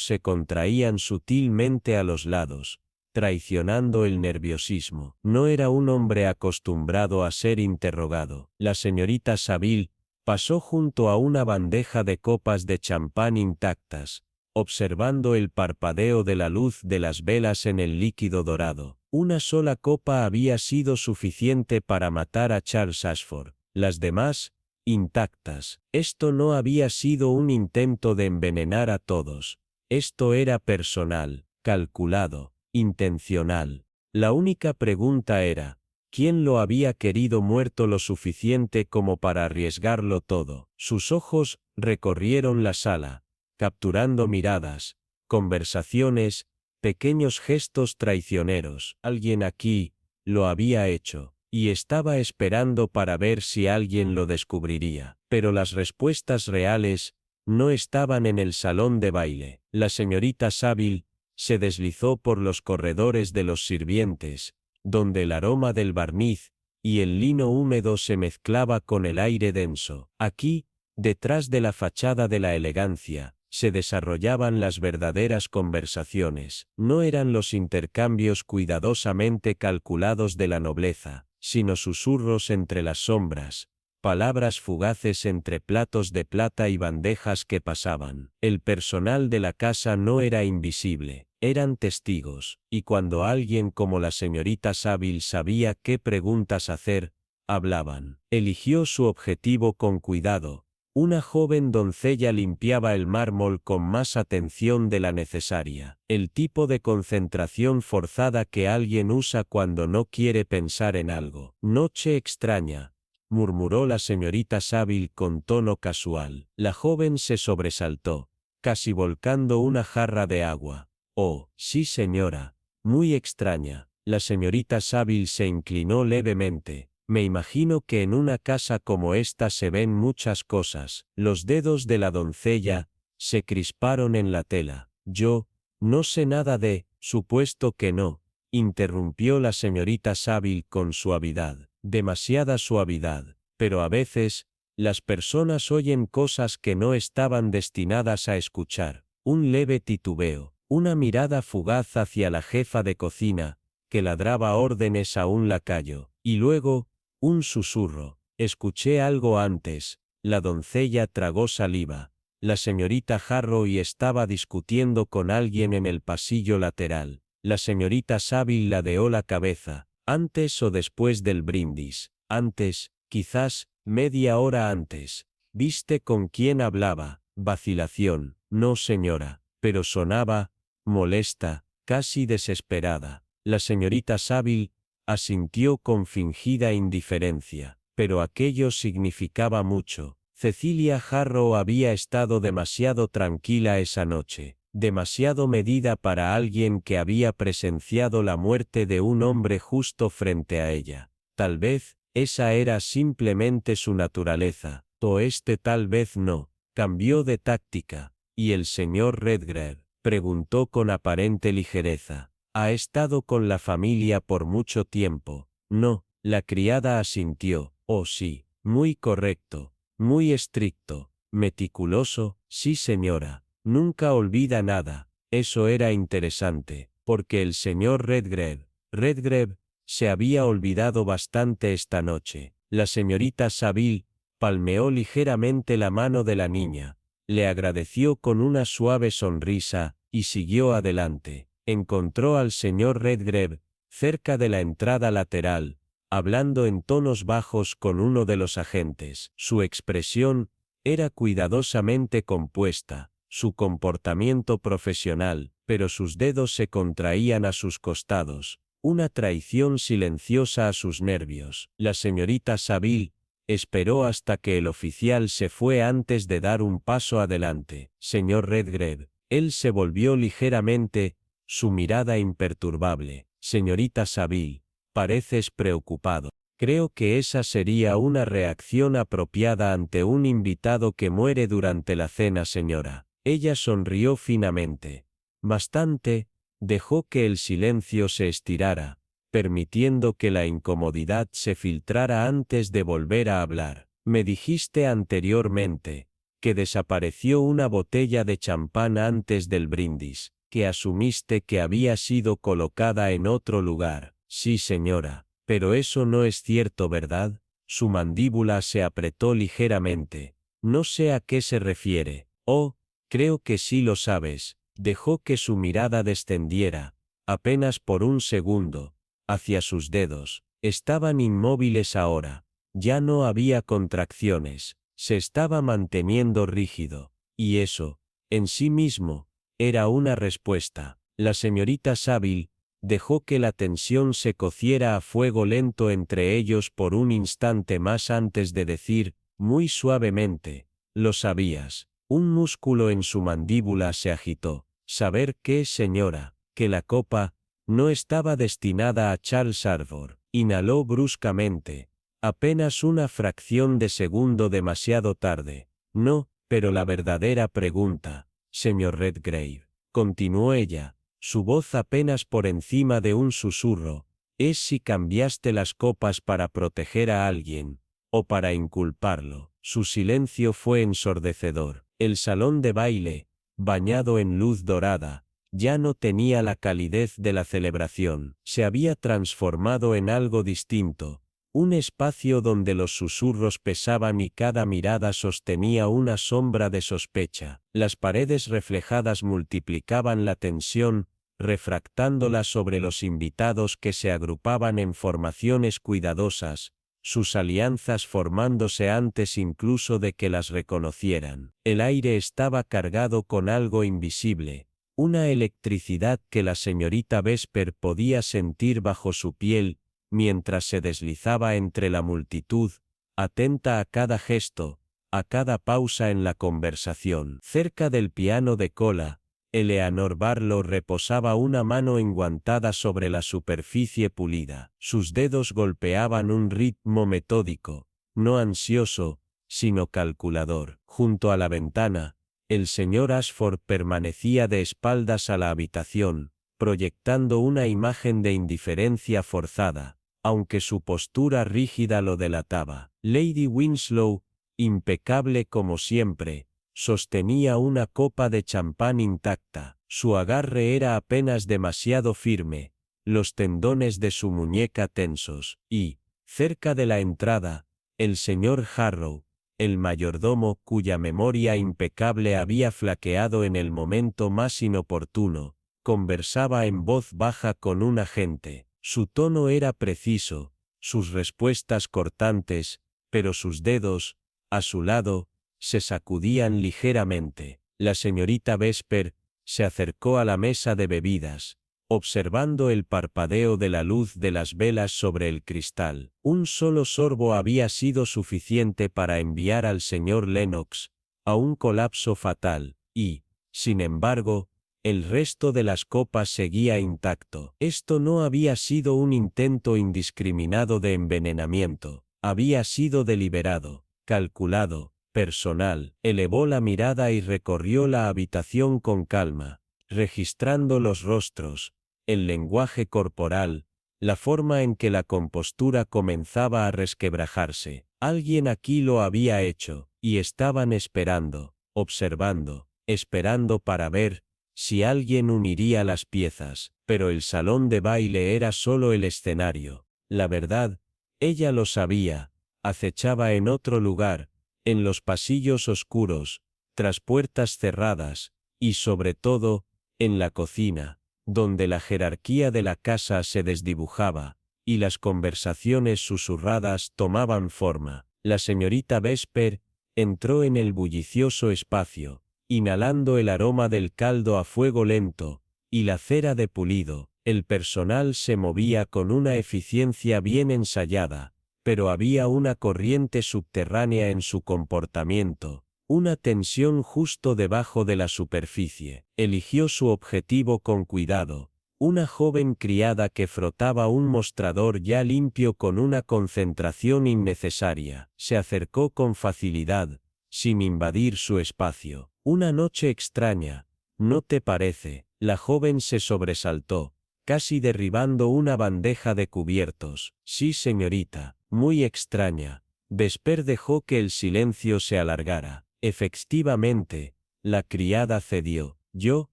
se contraían sutilmente a los lados, traicionando el nerviosismo. No era un hombre acostumbrado a ser interrogado. La señorita Saville pasó junto a una bandeja de copas de champán intactas, observando el parpadeo de la luz de las velas en el líquido dorado. Una sola copa había sido suficiente para matar a Charles Ashford. Las demás, intactas. Esto no había sido un intento de envenenar a todos. Esto era personal, calculado, intencional. La única pregunta era, ¿quién lo había querido muerto lo suficiente como para arriesgarlo todo? Sus ojos recorrieron la sala, capturando miradas, conversaciones, pequeños gestos traicioneros. Alguien aquí lo había hecho, y estaba esperando para ver si alguien lo descubriría. Pero las respuestas reales no estaban en el salón de baile. La señorita Saville se deslizó por los corredores de los sirvientes, donde el aroma del barniz y el lino húmedo se mezclaba con el aire denso. Aquí, detrás de la fachada de la elegancia, se desarrollaban las verdaderas conversaciones. No eran los intercambios cuidadosamente calculados de la nobleza, sino susurros entre las sombras, palabras fugaces entre platos de plata y bandejas que pasaban. El personal de la casa no era invisible, eran testigos, y cuando alguien como la señorita Saville sabía qué preguntas hacer, hablaban. Eligió su objetivo con cuidado. Una joven doncella limpiaba el mármol con más atención de la necesaria. El tipo de concentración forzada que alguien usa cuando no quiere pensar en algo. Noche extraña, murmuró la señorita Saville con tono casual. La joven se sobresaltó, casi volcando una jarra de agua. Oh, sí señora, muy extraña. La señorita Saville se inclinó levemente. Me imagino que en una casa como esta se ven muchas cosas. Los dedos de la doncella se crisparon en la tela. Yo no sé nada de, supuesto que no, interrumpió la señorita Saville con suavidad, demasiada suavidad, pero a veces, las personas oyen cosas que no estaban destinadas a escuchar. Un leve titubeo, una mirada fugaz hacia la jefa de cocina, que ladraba órdenes a un lacayo, y luego, un susurro. Escuché algo antes. La doncella tragó saliva. La señorita Harrow estaba discutiendo con alguien en el pasillo lateral. La señorita Saville ladeó la cabeza. Antes o después del brindis. Antes, quizás, media hora antes. ¿Viste con quién hablaba? Vacilación. No señora. Pero sonaba molesta, casi desesperada. La señorita Saville asintió con fingida indiferencia, pero aquello significaba mucho. Cecilia Harrow había estado demasiado tranquila esa noche, demasiado medida para alguien que había presenciado la muerte de un hombre justo frente a ella. Tal vez, esa era simplemente su naturaleza, o tal vez no. Cambió de táctica, y el señor Redgrave preguntó con aparente ligereza: ¿ha estado con la familia por mucho tiempo? No, la criada asintió. Oh sí, muy correcto, muy estricto, meticuloso, sí señora, nunca olvida nada. Eso era interesante, porque el señor Redgrave, se había olvidado bastante esta noche. La señorita Saville palmeó ligeramente la mano de la niña, le agradeció con una suave sonrisa, y siguió adelante. Encontró al señor Redgrave cerca de la entrada lateral, hablando en tonos bajos con uno de los agentes. Su expresión era cuidadosamente compuesta, su comportamiento profesional, pero sus dedos se contraían a sus costados, una traición silenciosa a sus nervios. La señorita Saville esperó hasta que el oficial se fue antes de dar un paso adelante. Señor Redgrave, él se volvió ligeramente, su mirada imperturbable. Señorita Saville, pareces preocupado. Creo que esa sería una reacción apropiada ante un invitado que muere durante la cena, señora. Ella sonrió finamente. Bastante, dejó que el silencio se estirara, permitiendo que la incomodidad se filtrara antes de volver a hablar. Me dijiste anteriormente que desapareció una botella de champán antes del brindis, que asumiste que había sido colocada en otro lugar. Sí, señora, pero eso no es cierto, ¿verdad? Su mandíbula se apretó ligeramente. No sé a qué se refiere. Oh, creo que sí lo sabes. Dejó que su mirada descendiera, apenas por un segundo, hacia sus dedos. Estaban inmóviles ahora. Ya no había contracciones. Se estaba manteniendo rígido. Y eso, en sí mismo, era una respuesta. La señorita Saville dejó que la tensión se cociera a fuego lento entre ellos por un instante más antes de decir, muy suavemente: lo sabías. Un músculo en su mandíbula se agitó. ¿Saber qué, señora? Que la copa no estaba destinada a Charles Arbor. Inhaló bruscamente, apenas una fracción de segundo demasiado tarde. No, pero la verdadera pregunta, señor Redgrave, continuó ella, su voz apenas por encima de un susurro, es si cambiaste las copas para proteger a alguien, o para inculparlo. Su silencio fue ensordecedor. El salón de baile, bañado en luz dorada, ya no tenía la calidez de la celebración. Se había transformado en algo distinto, un espacio donde los susurros pesaban y cada mirada sostenía una sombra de sospecha. Las paredes reflejadas multiplicaban la tensión, refractándola sobre los invitados que se agrupaban en formaciones cuidadosas, sus alianzas formándose antes incluso de que las reconocieran. El aire estaba cargado con algo invisible, una electricidad que la señorita Vesper podía sentir bajo su piel, mientras se deslizaba entre la multitud, atenta a cada gesto, a cada pausa en la conversación. Cerca del piano de cola, Eleanor Barlow reposaba una mano enguantada sobre la superficie pulida. Sus dedos golpeaban un ritmo metódico, no ansioso, sino calculador. Junto a la ventana, el señor Ashford permanecía de espaldas a la habitación, proyectando una imagen de indiferencia forzada, aunque su postura rígida lo delataba. Lady Winslow, impecable como siempre, sostenía una copa de champán intacta. Su agarre era apenas demasiado firme, los tendones de su muñeca tensos, y, cerca de la entrada, el señor Harrow, el mayordomo cuya memoria impecable había flaqueado en el momento más inoportuno, conversaba en voz baja con un agente. Su tono era preciso, sus respuestas cortantes, pero sus dedos, a su lado, se sacudían ligeramente. La señorita Vesper se acercó a la mesa de bebidas, observando el parpadeo de la luz de las velas sobre el cristal. Un solo sorbo había sido suficiente para enviar al señor Lennox a un colapso fatal, y, sin embargo, el resto de las copas seguía intacto. Esto no había sido un intento indiscriminado de envenenamiento, había sido deliberado, calculado, personal. Elevó la mirada y recorrió la habitación con calma, registrando los rostros, el lenguaje corporal, la forma en que la compostura comenzaba a resquebrajarse. Alguien aquí lo había hecho, y estaban esperando, observando, esperando para ver si alguien uniría las piezas, pero el salón de baile era solo el escenario. La verdad, ella lo sabía, acechaba en otro lugar, en los pasillos oscuros, tras puertas cerradas, y sobre todo, en la cocina, donde la jerarquía de la casa se desdibujaba, y las conversaciones susurradas tomaban forma. La señorita Vesper entró en el bullicioso espacio, inhalando el aroma del caldo a fuego lento, y la cera de pulido. El personal se movía con una eficiencia bien ensayada, pero había una corriente subterránea en su comportamiento, una tensión justo debajo de la superficie. Eligió su objetivo con cuidado, una joven criada que frotaba un mostrador ya limpio con una concentración innecesaria. Se acercó con facilidad, sin invadir su espacio. Una noche extraña, ¿no te parece? La joven se sobresaltó, casi derribando una bandeja de cubiertos. Sí, señorita, muy extraña. Vesper dejó que el silencio se alargara. Efectivamente, la criada cedió. Yo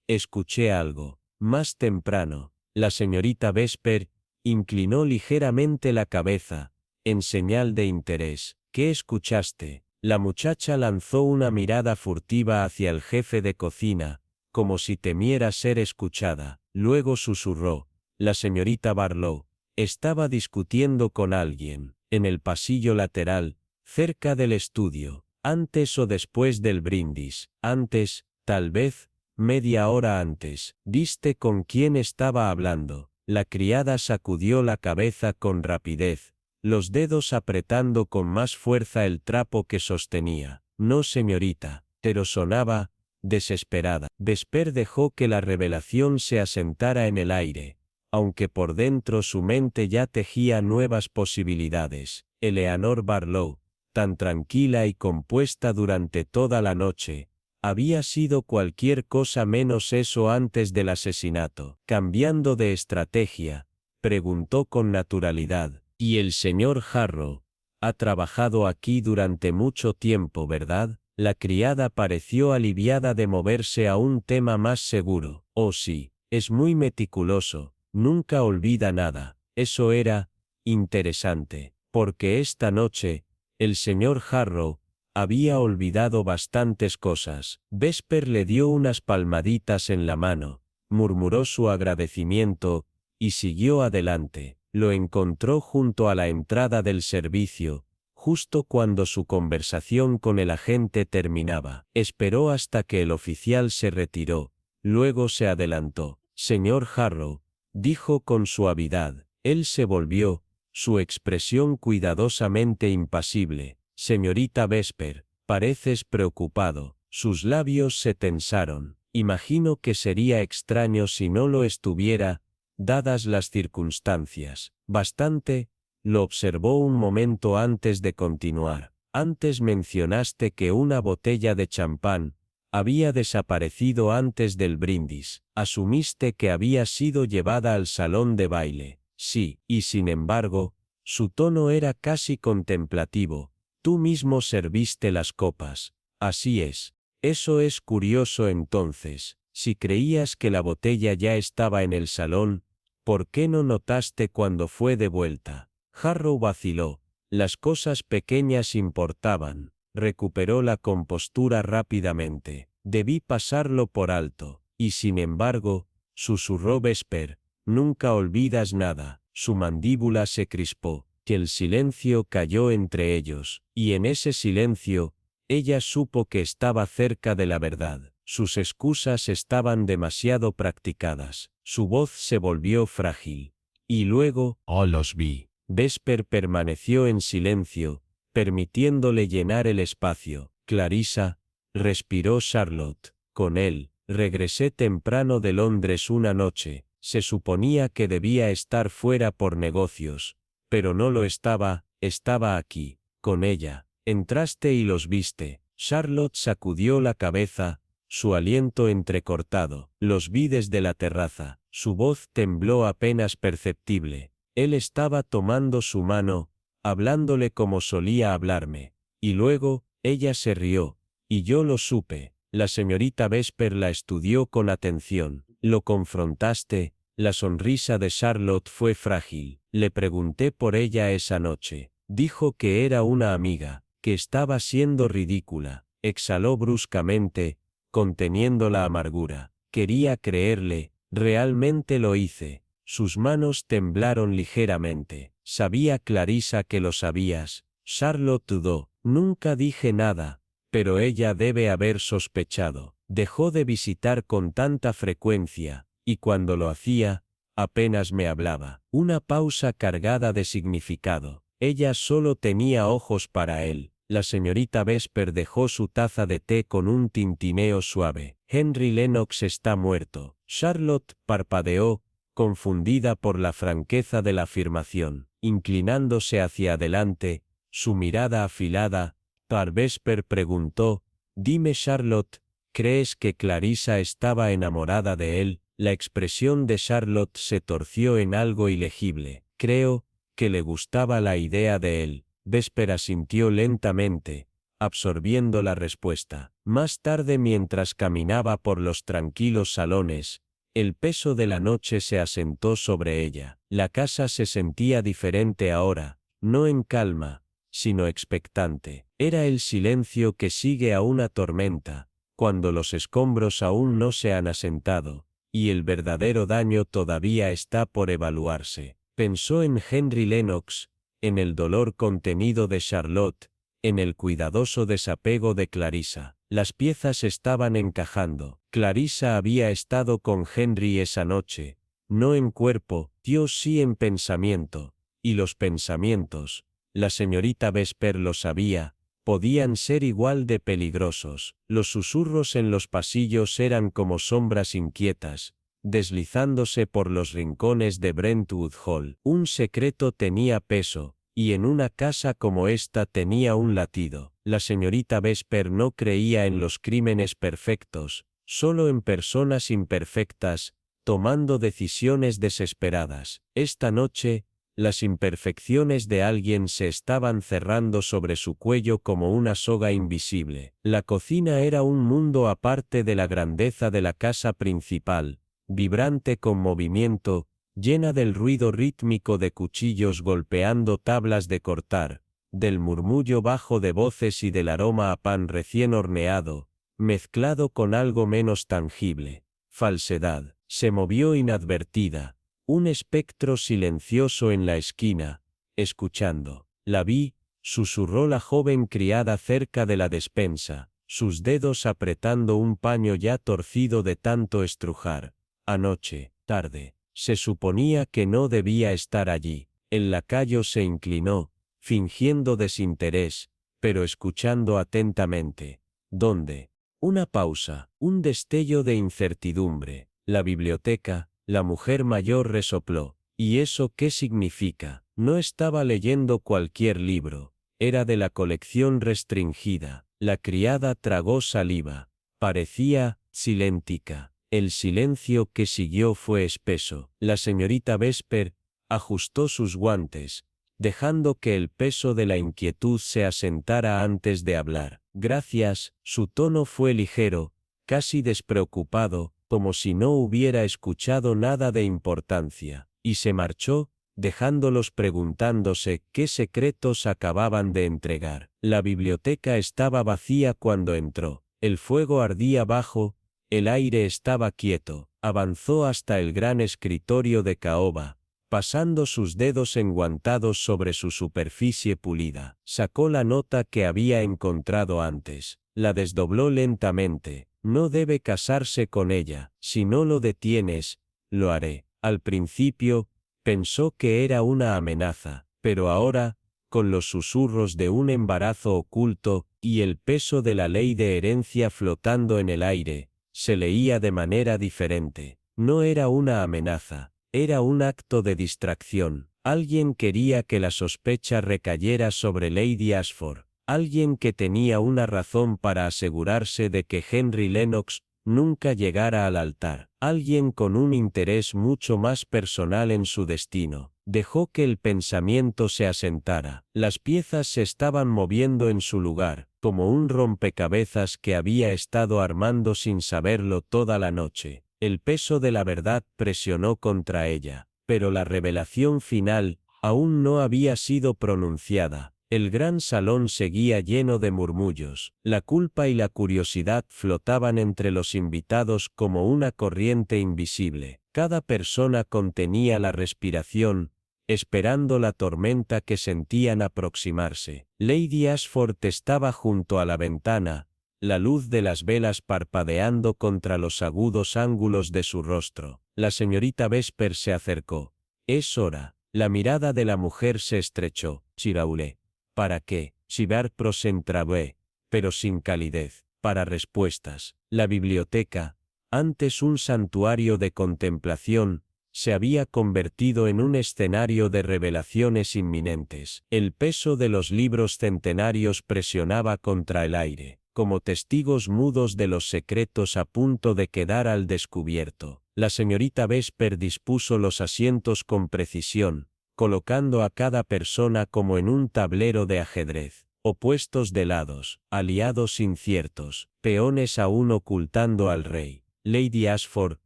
escuché algo. Más temprano, la señorita Vesper inclinó ligeramente la cabeza, en señal de interés. ¿Qué escuchaste? La muchacha lanzó una mirada furtiva hacia el jefe de cocina, como si temiera ser escuchada. Luego susurró. La señorita Barlow estaba discutiendo con alguien, en el pasillo lateral, cerca del estudio. Antes o después del brindis. Antes, tal vez, media hora antes. ¿Viste con quién estaba hablando? La criada sacudió la cabeza con rapidez, los dedos apretando con más fuerza el trapo que sostenía. No, señorita, pero sonaba desesperada. Vesper dejó que la revelación se asentara en el aire, aunque por dentro su mente ya tejía nuevas posibilidades. Eleanor Barlow, tan tranquila y compuesta durante toda la noche, había sido cualquier cosa menos eso antes del asesinato. Cambiando de estrategia, preguntó con naturalidad. ¿Y el señor Harrow ha trabajado aquí durante mucho tiempo, verdad? La criada pareció aliviada de moverse a un tema más seguro. Oh sí, es muy meticuloso, nunca olvida nada. Eso era interesante, porque esta noche, el señor Harrow había olvidado bastantes cosas. Vesper le dio unas palmaditas en la mano, murmuró su agradecimiento, y siguió adelante. Lo encontró junto a la entrada del servicio, justo cuando su conversación con el agente terminaba. Esperó hasta que el oficial se retiró, luego se adelantó. Señor Harrow, dijo con suavidad. Él se volvió, su expresión cuidadosamente impasible. Señorita Vesper, pareces preocupado. Sus labios se tensaron. Imagino que sería extraño si no lo estuviera, dadas las circunstancias. Bastante, lo observó un momento antes de continuar. Antes mencionaste que una botella de champán había desaparecido antes del brindis. Asumiste que había sido llevada al salón de baile. Sí, y sin embargo, su tono era casi contemplativo. Tú mismo serviste las copas. Así es. Eso es curioso entonces. Si creías que la botella ya estaba en el salón, ¿por qué no notaste cuando fue de vuelta? Harrow vaciló. Las cosas pequeñas importaban. Recuperó la compostura rápidamente. Debí pasarlo por alto. Y sin embargo, susurró Vesper, nunca olvidas nada. Su mandíbula se crispó. Que el silencio cayó entre ellos, y en ese silencio, ella supo que estaba cerca de la verdad. Sus excusas estaban demasiado practicadas. Su voz se volvió frágil. Y luego, Oh, los vi. Vesper permaneció en silencio, permitiéndole llenar el espacio. Clarissa, respiró Charlotte. Con él, regresé temprano de Londres una noche. Se suponía que debía estar fuera por negocios, pero no lo estaba, estaba aquí, con ella. Entraste y los viste. Charlotte sacudió la cabeza, su aliento entrecortado. Los vi desde la terraza. Su voz tembló apenas perceptible. Él estaba tomando su mano, hablándole como solía hablarme. Y luego, ella se rió, y yo lo supe. La señorita Vesper la estudió con atención. ¿Lo confrontaste? La sonrisa de Charlotte fue frágil. Le pregunté por ella esa noche. Dijo que era una amiga, que estaba siendo ridícula. Exhaló bruscamente, conteniendo la amargura. Quería creerle, realmente lo hice. Sus manos temblaron ligeramente. Sabía Clarissa que lo sabías. Charlotte dudó. Nunca dije nada, pero ella debe haber sospechado. Dejó de visitar con tanta frecuencia, y cuando lo hacía, apenas me hablaba. Una pausa cargada de significado. Ella solo tenía ojos para él. La señorita Vesper dejó su taza de té con un tintineo suave. Henry Lennox está muerto. Charlotte parpadeó, confundida por la franqueza de la afirmación. Inclinándose hacia adelante, su mirada afilada, Vesper preguntó, «Dime Charlotte, ¿crees que Clarissa estaba enamorada de él?» La expresión de Charlotte se torció en algo ilegible. «Creo que le gustaba la idea de él». Vesper asintió lentamente, absorbiendo la respuesta. Más tarde, mientras caminaba por los tranquilos salones, el peso de la noche se asentó sobre ella. La casa se sentía diferente ahora, no en calma, sino expectante. Era el silencio que sigue a una tormenta, cuando los escombros aún no se han asentado, y el verdadero daño todavía está por evaluarse. Pensó en Henry Lennox, en el dolor contenido de Charlotte, en el cuidadoso desapego de Clarissa. Las piezas estaban encajando. Clarissa había estado con Henry esa noche, no en cuerpo, Dios sí en pensamiento, y los pensamientos, la señorita Vesper lo sabía, podían ser igual de peligrosos. Los susurros en los pasillos eran como sombras inquietas, deslizándose por los rincones de Brentwood Hall. Un secreto tenía peso, y en una casa como esta tenía un latido. La señorita Vesper no creía en los crímenes perfectos, solo en personas imperfectas, tomando decisiones desesperadas. Esta noche, las imperfecciones de alguien se estaban cerrando sobre su cuello como una soga invisible. La cocina era un mundo aparte de la grandeza de la casa principal, vibrante con movimiento, llena del ruido rítmico de cuchillos golpeando tablas de cortar, del murmullo bajo de voces y del aroma a pan recién horneado, mezclado con algo menos tangible. Falsedad. Se movió inadvertida, un espectro silencioso en la esquina, escuchando. La vi, susurró la joven criada cerca de la despensa, sus dedos apretando un paño ya torcido de tanto estrujar. Anoche, tarde. Se suponía que no debía estar allí. El lacayo se inclinó, fingiendo desinterés, pero escuchando atentamente. ¿Dónde? Una pausa, un destello de incertidumbre. La biblioteca, la mujer mayor resopló. ¿Y eso qué significa? No estaba leyendo cualquier libro. Era de la colección restringida. La criada tragó saliva. Parecía siléntica. El silencio que siguió fue espeso. La señorita Vesper ajustó sus guantes, dejando que el peso de la inquietud se asentara antes de hablar. Gracias, su tono fue ligero, casi despreocupado, como si no hubiera escuchado nada de importancia, y se marchó, dejándolos preguntándose qué secretos acababan de entregar. La biblioteca estaba vacía cuando entró. El fuego ardía bajo, el aire estaba quieto. Avanzó hasta el gran escritorio de caoba, pasando sus dedos enguantados sobre su superficie pulida. Sacó la nota que había encontrado antes. La desdobló lentamente. No debe casarse con ella. Si no lo detienes, lo haré. Al principio, pensó que era una amenaza, pero ahora, con los susurros de un embarazo oculto, y el peso de la ley de herencia flotando en el aire, se leía de manera diferente. No era una amenaza, era un acto de distracción. Alguien quería que la sospecha recayera sobre Lady Ashford. Alguien que tenía una razón para asegurarse de que Henry Lennox nunca llegara al altar. Alguien con un interés mucho más personal en su destino. Dejó que el pensamiento se asentara. Las piezas se estaban moviendo en su lugar, como un rompecabezas que había estado armando sin saberlo toda la noche. El peso de la verdad presionó contra ella, pero la revelación final aún no había sido pronunciada. El gran salón seguía lleno de murmullos. La culpa y la curiosidad flotaban entre los invitados como una corriente invisible. Cada persona contenía la respiración, esperando la tormenta que sentían aproximarse. Lady Ashford estaba junto a la ventana, la luz de las velas parpadeando contra los agudos ángulos de su rostro. La señorita Vesper se acercó. «Es hora». La mirada de la mujer se estrechó. «Chiraulé». «¿Para qué?» Chivar prosentravé, pero sin calidez. «Para respuestas». La biblioteca, antes un santuario de contemplación, se había convertido en un escenario de revelaciones inminentes. El peso de los libros centenarios presionaba contra el aire, como testigos mudos de los secretos a punto de quedar al descubierto. La señorita Vesper dispuso los asientos con precisión, colocando a cada persona como en un tablero de ajedrez. Opuestos de lados, aliados inciertos, peones aún ocultando al rey. Lady Ashford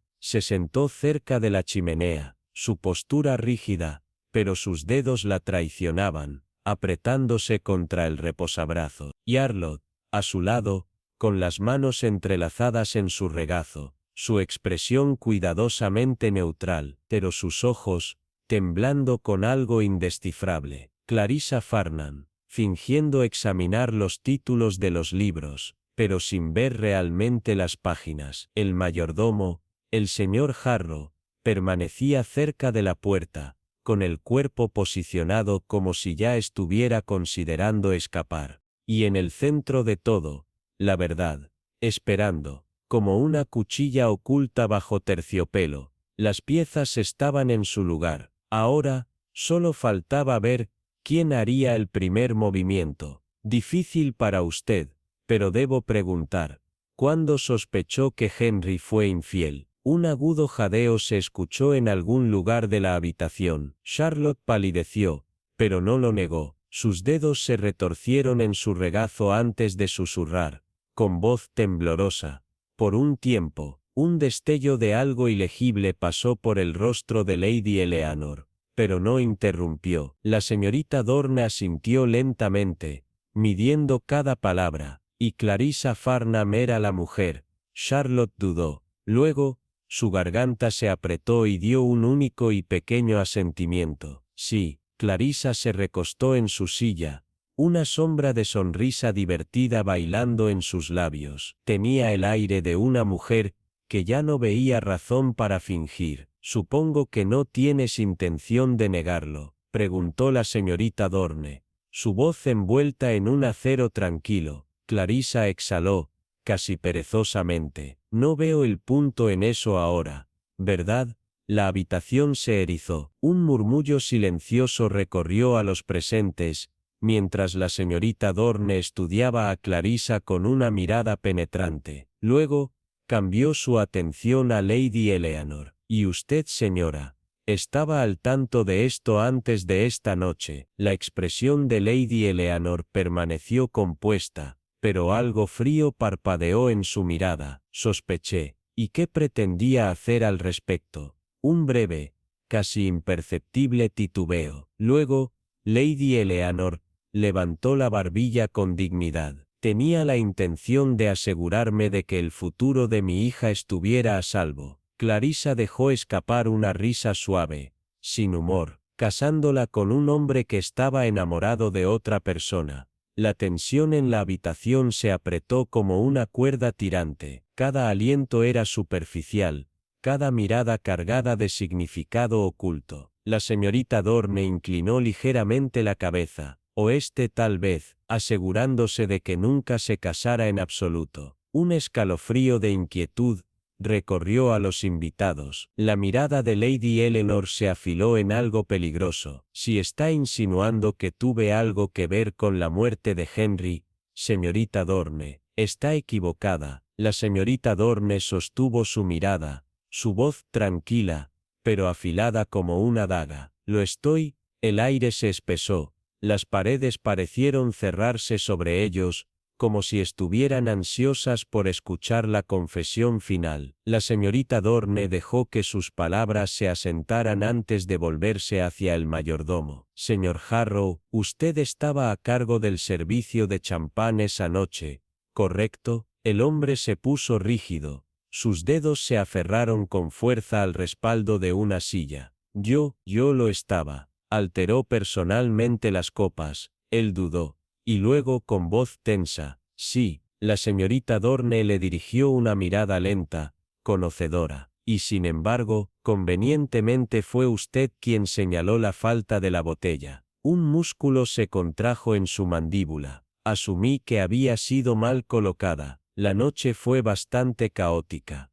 se sentó cerca de la chimenea, su postura rígida, pero sus dedos la traicionaban, apretándose contra el reposabrazos. Charlotte, a su lado, con las manos entrelazadas en su regazo, su expresión cuidadosamente neutral, pero sus ojos, temblando con algo indescifrable. Clarissa Farnham, fingiendo examinar los títulos de los libros, pero sin ver realmente las páginas. El mayordomo, el señor Harrow, permanecía cerca de la puerta, con el cuerpo posicionado como si ya estuviera considerando escapar. Y en el centro de todo, la verdad, esperando, como una cuchilla oculta bajo terciopelo. Las piezas estaban en su lugar. Ahora, solo faltaba ver quién haría el primer movimiento. Difícil para usted, pero debo preguntar, ¿cuándo sospechó que Henry fue infiel? Un agudo jadeo se escuchó en algún lugar de la habitación. Charlotte palideció, pero no lo negó. Sus dedos se retorcieron en su regazo antes de susurrar, con voz temblorosa. Por un tiempo, un destello de algo ilegible pasó por el rostro de Lady Eleanor, pero no interrumpió. La señorita Dorne asintió lentamente, midiendo cada palabra, y Clarissa Farnham era la mujer. Charlotte dudó. Luego, su garganta se apretó y dio un único y pequeño asentimiento. Sí. Clarissa se recostó en su silla, una sombra de sonrisa divertida bailando en sus labios. Tenía el aire de una mujer que ya no veía razón para fingir. «Supongo que no tienes intención de negarlo», preguntó la señorita Dorne, su voz envuelta en un acero tranquilo. Clarissa exhaló, casi perezosamente. «No veo el punto en eso ahora, ¿verdad?» La habitación se erizó. Un murmullo silencioso recorrió a los presentes, mientras la señorita Dorne estudiaba a Clarissa con una mirada penetrante. Luego, cambió su atención a Lady Eleanor. «¿Y usted, señora? ¿Estaba al tanto de esto antes de esta noche?» La expresión de Lady Eleanor permaneció compuesta, pero algo frío parpadeó en su mirada. «Sospeché. ¿Y qué pretendía hacer al respecto?» Un breve, casi imperceptible titubeo. Luego, Lady Eleanor levantó la barbilla con dignidad. «Tenía la intención de asegurarme de que el futuro de mi hija estuviera a salvo». Clarissa dejó escapar una risa suave, sin humor, casándola con un hombre que estaba enamorado de otra persona. La tensión en la habitación se apretó como una cuerda tirante. Cada aliento era superficial, cada mirada cargada de significado oculto. La señorita Dorne inclinó ligeramente la cabeza, oeste tal vez, asegurándose de que nunca se casara en absoluto. Un escalofrío de inquietud recorrió a los invitados. La mirada de Lady Eleanor se afiló en algo peligroso. Si está insinuando que tuve algo que ver con la muerte de Henry, señorita Dorne, está equivocada. La señorita Dorne sostuvo su mirada, su voz tranquila, pero afilada como una daga. Lo estoy. El aire se espesó, las paredes parecieron cerrarse sobre ellos, como si estuvieran ansiosas por escuchar la confesión final. La señorita Dorne dejó que sus palabras se asentaran antes de volverse hacia el mayordomo. Señor Harrow, usted estaba a cargo del servicio de champán esa noche, ¿correcto? El hombre se puso rígido. Sus dedos se aferraron con fuerza al respaldo de una silla. Yo lo estaba. Alteró personalmente las copas. Él dudó. Y luego con voz tensa, sí, la señorita Dorne le dirigió una mirada lenta, conocedora. Y sin embargo, convenientemente fue usted quien señaló la falta de la botella. Un músculo se contrajo en su mandíbula. Asumí que había sido mal colocada. La noche fue bastante caótica.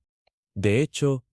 De hecho,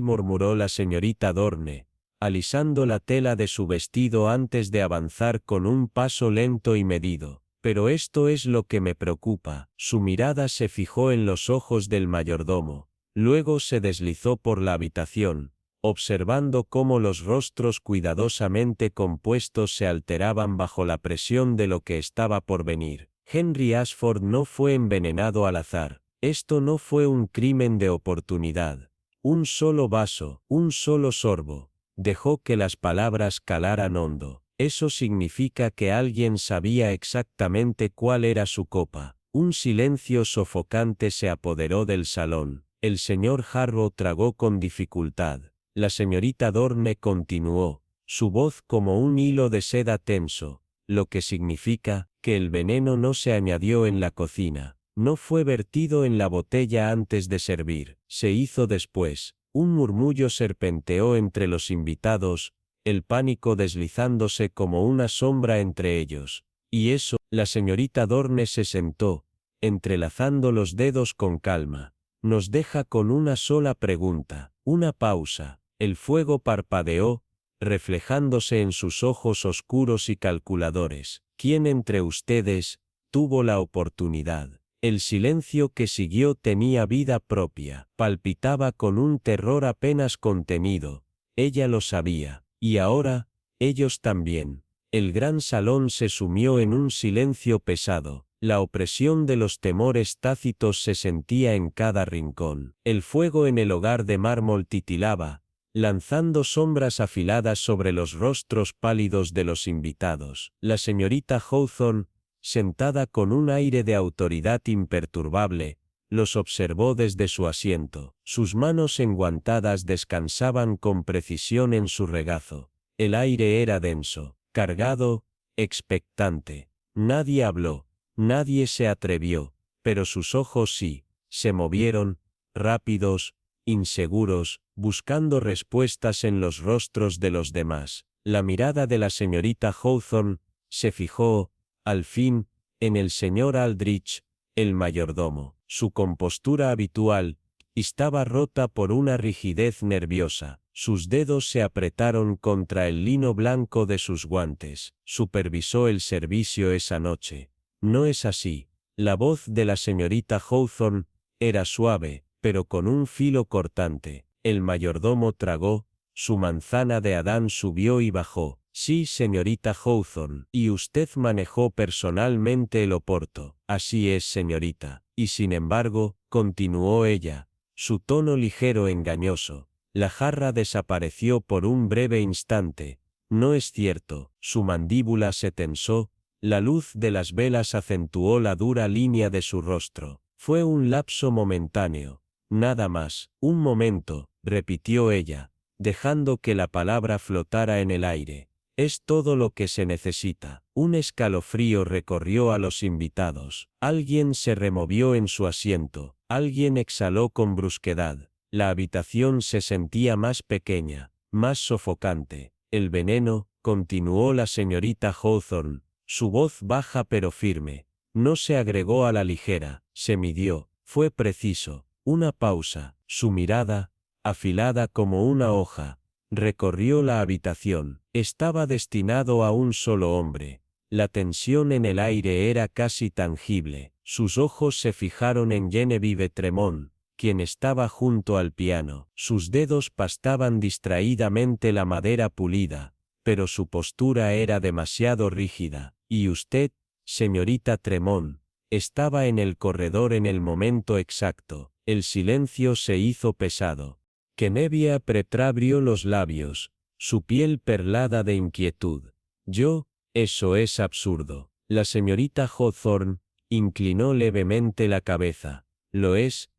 murmuró la señorita Dorne, alisando la tela de su vestido antes de avanzar con un paso lento y medido. Pero esto es lo que me preocupa. Su mirada se fijó en los ojos del mayordomo, luego se deslizó por la habitación, observando cómo los rostros cuidadosamente compuestos se alteraban bajo la presión de lo que estaba por venir. Henry Ashford no fue envenenado al azar. Esto no fue un crimen de oportunidad. Un solo vaso, un solo sorbo. Dejó que las palabras calaran hondo. Eso significa que alguien sabía exactamente cuál era su copa. Un silencio sofocante se apoderó del salón. El señor Harrow tragó con dificultad. La señorita Dorne continuó, su voz como un hilo de seda tenso, lo que significa que el veneno no se añadió en la cocina. No fue vertido en la botella antes de servir. Se hizo después. Un murmullo serpenteó entre los invitados, el pánico deslizándose como una sombra entre ellos. Y eso, la señorita Dorne se sentó, entrelazando los dedos con calma. Nos deja con una sola pregunta. Una pausa. El fuego parpadeó, reflejándose en sus ojos oscuros y calculadores. ¿Quién entre ustedes tuvo la oportunidad? El silencio que siguió tenía vida propia, palpitaba con un terror apenas contenido. Ella lo sabía, y ahora, ellos también. El gran salón se sumió en un silencio pesado. La opresión de los temores tácitos se sentía en cada rincón. El fuego en el hogar de mármol titilaba, lanzando sombras afiladas sobre los rostros pálidos de los invitados. La señorita Hawthorne, sentada con un aire de autoridad imperturbable, los observó desde su asiento. Sus manos enguantadas descansaban con precisión en su regazo. El aire era denso, cargado, expectante. Nadie habló, nadie se atrevió, pero sus ojos sí, se movieron, rápidos, inseguros, buscando respuestas en los rostros de los demás. La mirada de la señorita Hawthorne se fijó, al fin, en el señor Aldrich, el mayordomo. Su compostura habitual estaba rota por una rigidez nerviosa. Sus dedos se apretaron contra el lino blanco de sus guantes. Supervisó el servicio esa noche. No es así. La voz de la señorita Hawthorne era suave, pero con un filo cortante. El mayordomo tragó, su manzana de Adán subió y bajó. Sí, señorita Hawthorne. Y usted manejó personalmente el oporto. Así es, señorita. Y sin embargo, continuó ella, su tono ligero engañoso. La jarra desapareció por un breve instante. No es cierto. Su mandíbula se tensó, la luz de las velas acentuó la dura línea de su rostro. Fue un lapso momentáneo. Nada más. Un momento, repitió ella, dejando que la palabra flotara en el aire. Es todo lo que se necesita. Un escalofrío recorrió a los invitados. Alguien se removió en su asiento. Alguien exhaló con brusquedad. La habitación se sentía más pequeña, más sofocante. El veneno, continuó la señorita Hawthorne, su voz baja pero firme. No se agregó a la ligera, se midió, fue preciso. Una pausa. Su mirada, afilada como una hoja, recorrió la habitación. Estaba destinado a un solo hombre. La tensión en el aire era casi tangible. Sus ojos se fijaron en Genevieve Tremont, quien estaba junto al piano. Sus dedos pastaban distraídamente la madera pulida, pero su postura era demasiado rígida. Y usted, señorita Tremont, estaba en el corredor en el momento exacto. El silencio se hizo pesado. Genevieve abrió los labios, su piel perlada de inquietud. Yo, eso es absurdo. La señorita Hawthorne inclinó levemente la cabeza. Lo es,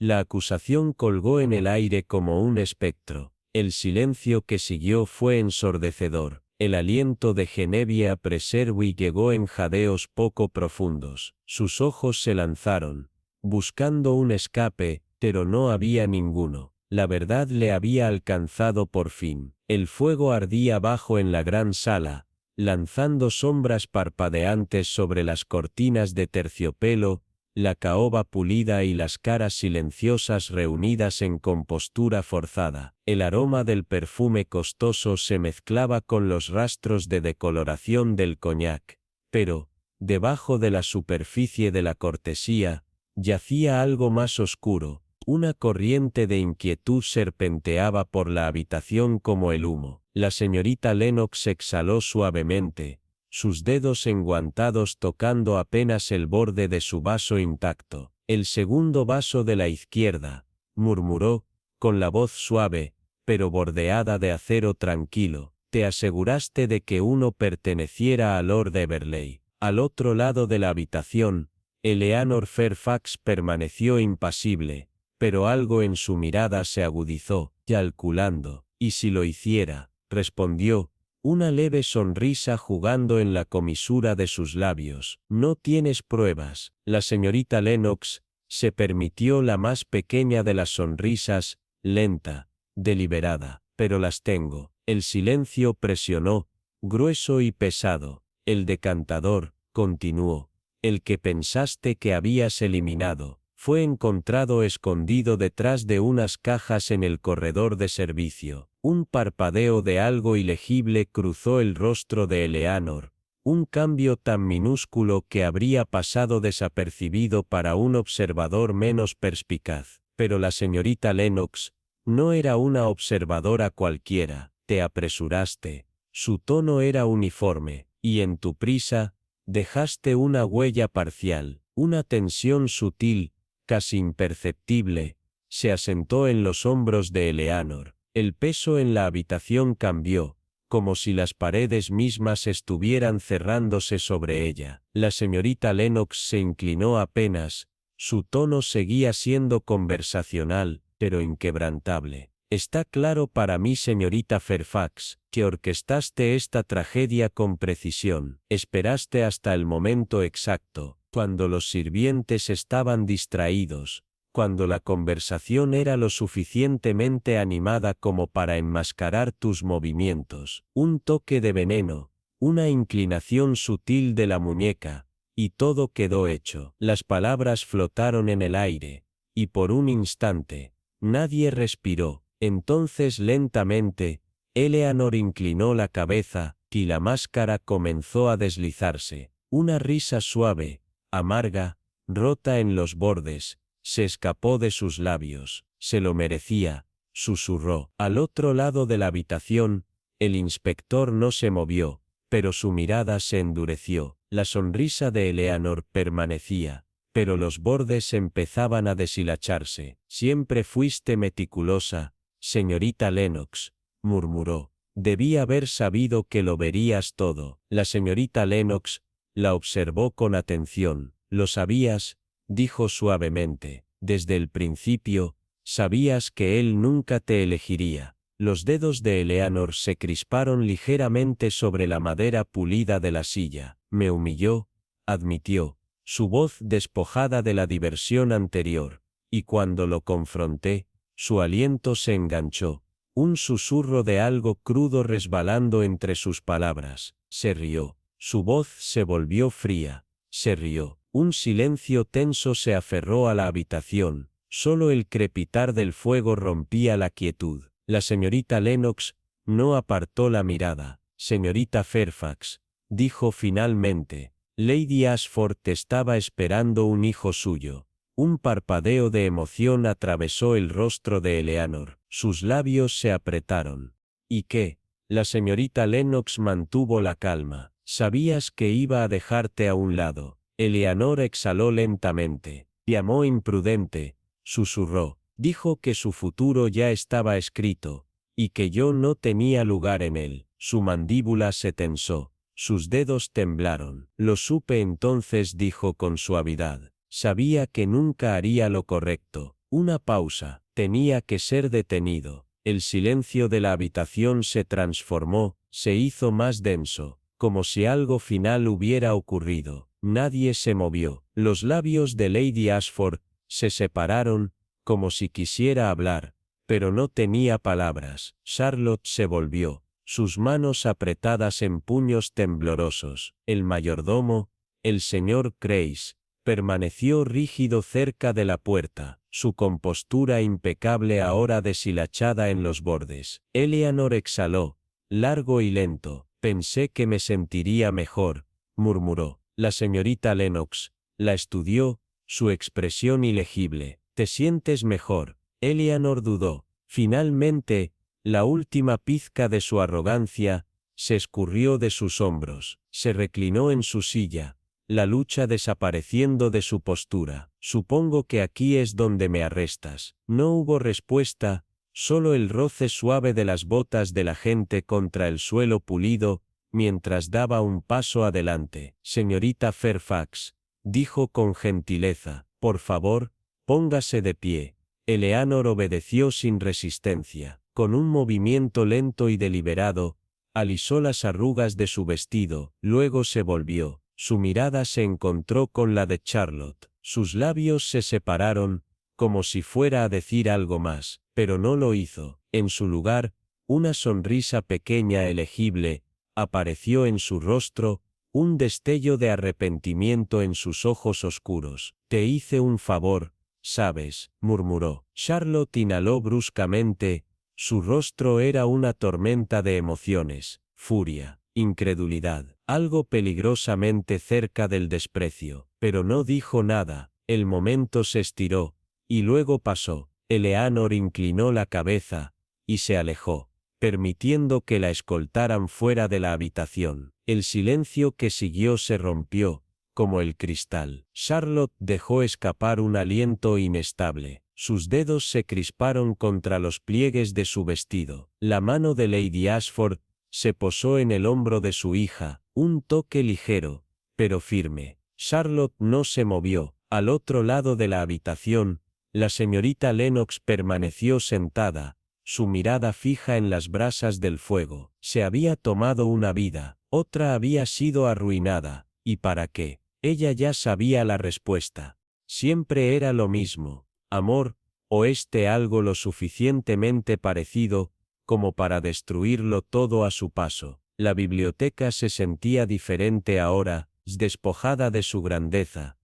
La acusación colgó en el aire como un espectro. El silencio que siguió fue ensordecedor. El aliento de Genevieve Preserve llegó en jadeos poco profundos. Sus ojos se lanzaron, buscando un escape, pero no había ninguno. La verdad le había alcanzado por fin. El fuego ardía abajo en la gran sala, lanzando sombras parpadeantes sobre las cortinas de terciopelo, la caoba pulida y las caras silenciosas reunidas en compostura forzada. El aroma del perfume costoso se mezclaba con los rastros de decoloración del coñac, pero, debajo de la superficie de la cortesía, yacía algo más oscuro. Una corriente de inquietud serpenteaba por la habitación como el humo. La señorita Lennox exhaló suavemente, sus dedos enguantados tocando apenas el borde de su vaso intacto. El segundo vaso de la izquierda, murmuró, con la voz suave, pero bordeada de acero tranquilo. Te aseguraste de que uno perteneciera a Lord Everley. Al otro lado de la habitación, Eleanor Fairfax permaneció impasible, pero algo en su mirada se agudizó, calculando. ¿Y si lo hiciera?, respondió, una leve sonrisa jugando en la comisura de sus labios. No tienes pruebas. La señorita Lennox se permitió la más pequeña de las sonrisas, lenta, deliberada. Pero las tengo. El silencio presionó, grueso y pesado. El decantador, continuó, el que pensaste que habías eliminado, fue encontrado escondido detrás de unas cajas en el corredor de servicio. Un parpadeo de algo ilegible cruzó el rostro de Eleanor, un cambio tan minúsculo que habría pasado desapercibido para un observador menos perspicaz. Pero la señorita Lennox no era una observadora cualquiera. Te apresuraste. Su tono era uniforme, y en tu prisa, dejaste una huella parcial. Una tensión sutil, casi imperceptible, se asentó en los hombros de Eleanor. El peso en la habitación cambió, como si las paredes mismas estuvieran cerrándose sobre ella. La señorita Lennox se inclinó apenas, su tono seguía siendo conversacional, pero inquebrantable. Está claro para mí, señorita Fairfax, que orquestaste esta tragedia con precisión. Esperaste hasta el momento exacto, cuando los sirvientes estaban distraídos, cuando la conversación era lo suficientemente animada como para enmascarar tus movimientos. Un toque de veneno, una inclinación sutil de la muñeca, y todo quedó hecho. Las palabras flotaron en el aire, y por un instante, nadie respiró. Entonces lentamente, Eleanor inclinó la cabeza, y la máscara comenzó a deslizarse. Una risa suave, amarga, rota en los bordes, se escapó de sus labios. Se lo merecía, susurró. Al otro lado de la habitación, el inspector no se movió, pero su mirada se endureció. La sonrisa de Eleanor permanecía, pero los bordes empezaban a deshilacharse. Siempre fuiste meticulosa, señorita Lennox, murmuró. Debí haber sabido que lo verías todo. La señorita Lennox la observó con atención. Lo sabías, dijo suavemente. Desde el principio, sabías que él nunca te elegiría. Los dedos de Eleanor se crisparon ligeramente sobre la madera pulida de la silla. Me humilló, admitió, su voz despojada de la diversión anterior, y cuando lo confronté, su aliento se enganchó. Un susurro de algo crudo resbalando entre sus palabras. Se rió. Su voz se volvió fría. Se rió. Un silencio tenso se aferró a la habitación. Solo el crepitar del fuego rompía la quietud. La señorita Lennox no apartó la mirada. Señorita Fairfax, dijo finalmente. Lady Ashford estaba esperando un hijo suyo. Un parpadeo de emoción atravesó el rostro de Eleanor. Sus labios se apretaron. ¿Y qué? La señorita Lennox mantuvo la calma. Sabías que iba a dejarte a un lado. Eleanor exhaló lentamente. Llamó imprudente, susurró. Dijo que su futuro ya estaba escrito, y que yo no tenía lugar en él. Su mandíbula se tensó. Sus dedos temblaron. Lo supe entonces, dijo con suavidad. Sabía que nunca haría lo correcto. Una pausa. Tenía que ser detenido. El silencio de la habitación se transformó, se hizo más denso, como si algo final hubiera ocurrido. Nadie se movió. Los labios de Lady Ashford se separaron, como si quisiera hablar, pero no tenía palabras. Charlotte se volvió, sus manos apretadas en puños temblorosos. El mayordomo, el señor Crace, permaneció rígido cerca de la puerta, su compostura impecable ahora deshilachada en los bordes. Eleanor exhaló, largo y lento. Pensé que me sentiría mejor, murmuró. La señorita Lennox la estudió, su expresión ilegible. ¿Te sientes mejor? Eleanor dudó. Finalmente, la última pizca de su arrogancia se escurrió de sus hombros. Se reclinó en su silla, la lucha desapareciendo de su postura. Supongo que aquí es donde me arrestas. No hubo respuesta, solo el roce suave de las botas de la gente contra el suelo pulido, mientras daba un paso adelante. Señorita Fairfax, dijo con gentileza, por favor, póngase de pie. Eleanor obedeció sin resistencia. Con un movimiento lento y deliberado, alisó las arrugas de su vestido, luego se volvió. Su mirada se encontró con la de Charlotte. Sus labios se separaron, como si fuera a decir algo más, pero no lo hizo. En su lugar, una sonrisa pequeña elegible apareció en su rostro, un destello de arrepentimiento en sus ojos oscuros. Te hice un favor, sabes, murmuró. Charlotte inhaló bruscamente, su rostro era una tormenta de emociones, furia, incredulidad, algo peligrosamente cerca del desprecio, pero no dijo nada. El momento se estiró, y luego pasó. Eleanor inclinó la cabeza, y se alejó, permitiendo que la escoltaran fuera de la habitación. El silencio que siguió se rompió, como el cristal. Charlotte dejó escapar un aliento inestable. Sus dedos se crisparon contra los pliegues de su vestido. La mano de Lady Ashford se posó en el hombro de su hija, un toque ligero, pero firme. Charlotte no se movió. Al otro lado de la habitación, la señorita Lennox permaneció sentada, su mirada fija en las brasas del fuego. Se había tomado una vida, otra había sido arruinada. ¿Y para qué? Ella ya sabía la respuesta. Siempre era lo mismo, amor, o algo lo suficientemente parecido, como para destruirlo todo a su paso. La biblioteca se sentía diferente ahora, despojada de su grandeza,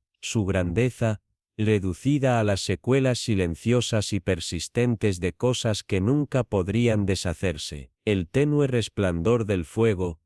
reducida a las secuelas silenciosas y persistentes de cosas que nunca podrían deshacerse. El tenue resplandor del fuego,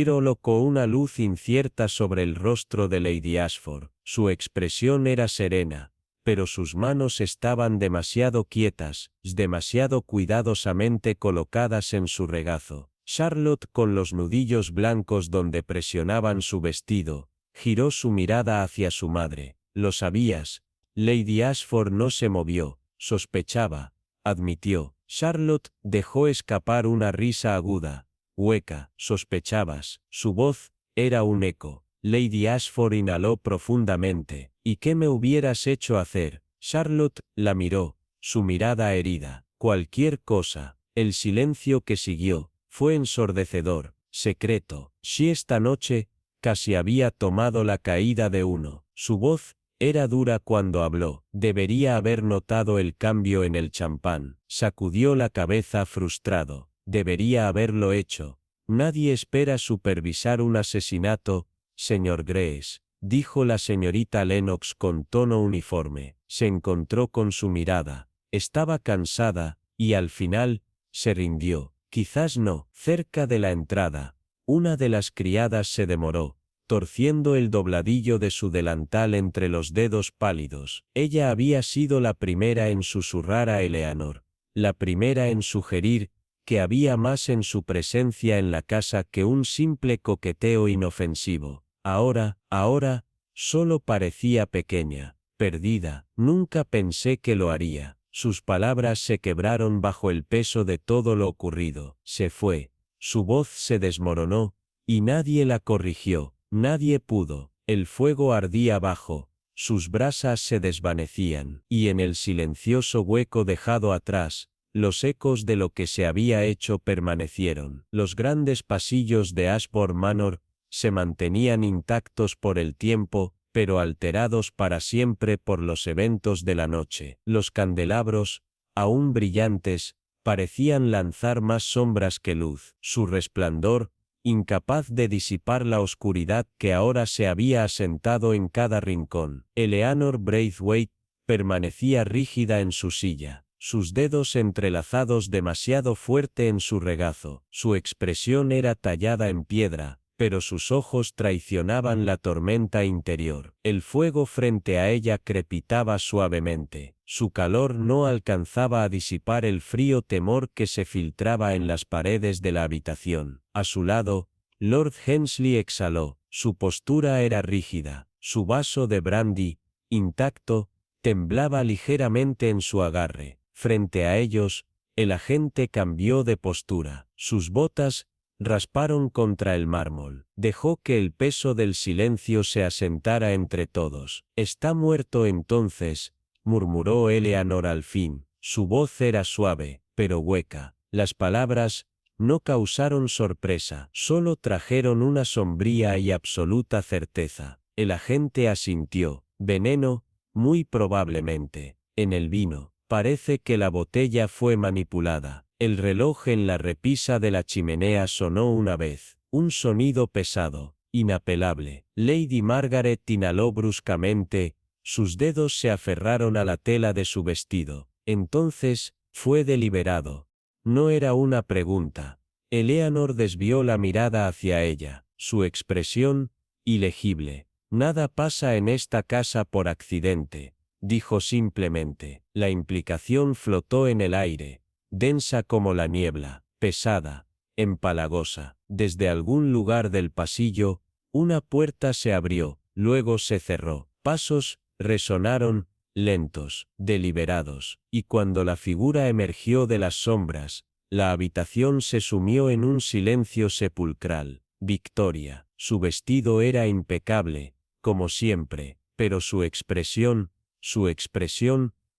colocó una luz incierta sobre el rostro de Lady Ashford. Su expresión era serena, pero sus manos estaban demasiado quietas, demasiado cuidadosamente colocadas en su regazo. Charlotte, con los nudillos blancos donde presionaban su vestido, giró su mirada hacia su madre. Lo sabías. Lady Ashford no se movió. Sospechaba, admitió. Charlotte dejó escapar una risa aguda, hueca. Sospechabas. Su voz era un eco. Lady Ashford inhaló profundamente. ¿Y qué me hubieras hecho hacer? Charlotte la miró, su mirada herida. Cualquier cosa. El silencio que siguió fue ensordecedor, secreto. Si esta noche casi había tomado la caída de uno. Su voz Era dura cuando habló. Debería haber notado el cambio en el champán. Sacudió la cabeza frustrado. Debería haberlo hecho. Nadie espera supervisar un asesinato, señor Grace, dijo la señorita Lennox con tono uniforme. Se encontró con su mirada. Estaba cansada, y al final, se rindió. Quizás no. Cerca de la entrada, una de las criadas se demoró, torciendo el dobladillo de su delantal entre los dedos pálidos. Ella había sido la primera en susurrar a Eleanor, la primera en sugerir que había más en su presencia en la casa que un simple coqueteo inofensivo. Ahora, solo parecía pequeña, perdida. Nunca pensé que lo haría. Sus palabras se quebraron bajo el peso de todo lo ocurrido. Se fue. Su voz se desmoronó, y nadie la corrigió. Nadie pudo. El fuego ardía bajo, sus brasas se desvanecían, y en el silencioso hueco dejado atrás, los ecos de lo que se había hecho permanecieron. Los grandes pasillos de Ashbourne Manor se mantenían intactos por el tiempo, pero alterados para siempre por los eventos de la noche. Los candelabros, aún brillantes, parecían lanzar más sombras que luz. Su resplandor, incapaz de disipar la oscuridad que ahora se había asentado en cada rincón. Eleanor Braithwaite permanecía rígida en su silla, sus dedos entrelazados demasiado fuerte en su regazo. Su expresión era tallada en piedra, pero sus ojos traicionaban la tormenta interior. El fuego frente a ella crepitaba suavemente. Su calor no alcanzaba a disipar el frío temor que se filtraba en las paredes de la habitación. A su lado, Lord Hensley exhaló. Su postura era rígida. Su vaso de brandy, intacto, temblaba ligeramente en su agarre. Frente a ellos, el agente cambió de postura. Sus botas rasparon contra el mármol. Dejó que el peso del silencio se asentara entre todos. «Está muerto entonces», murmuró Eleanor al fin. Su voz era suave, pero hueca. Las palabras no causaron sorpresa, solo trajeron una sombría y absoluta certeza. El agente asintió. «Veneno, muy probablemente. En el vino. Parece que la botella fue manipulada». El reloj en la repisa de la chimenea sonó una vez. Un sonido pesado, inapelable. Lady Margaret inhaló bruscamente, sus dedos se aferraron a la tela de su vestido. Entonces, fue deliberado. No era una pregunta. Eleanor desvió la mirada hacia ella. Su expresión, ilegible. «Nada pasa en esta casa por accidente», dijo simplemente. La implicación flotó en el aire, densa como la niebla, pesada, empalagosa. Desde algún lugar del pasillo, una puerta se abrió, luego se cerró. Pasos resonaron, lentos, deliberados, y cuando la figura emergió de las sombras, la habitación se sumió en un silencio sepulcral. Victoria. Su vestido era impecable, como siempre, pero su expresión,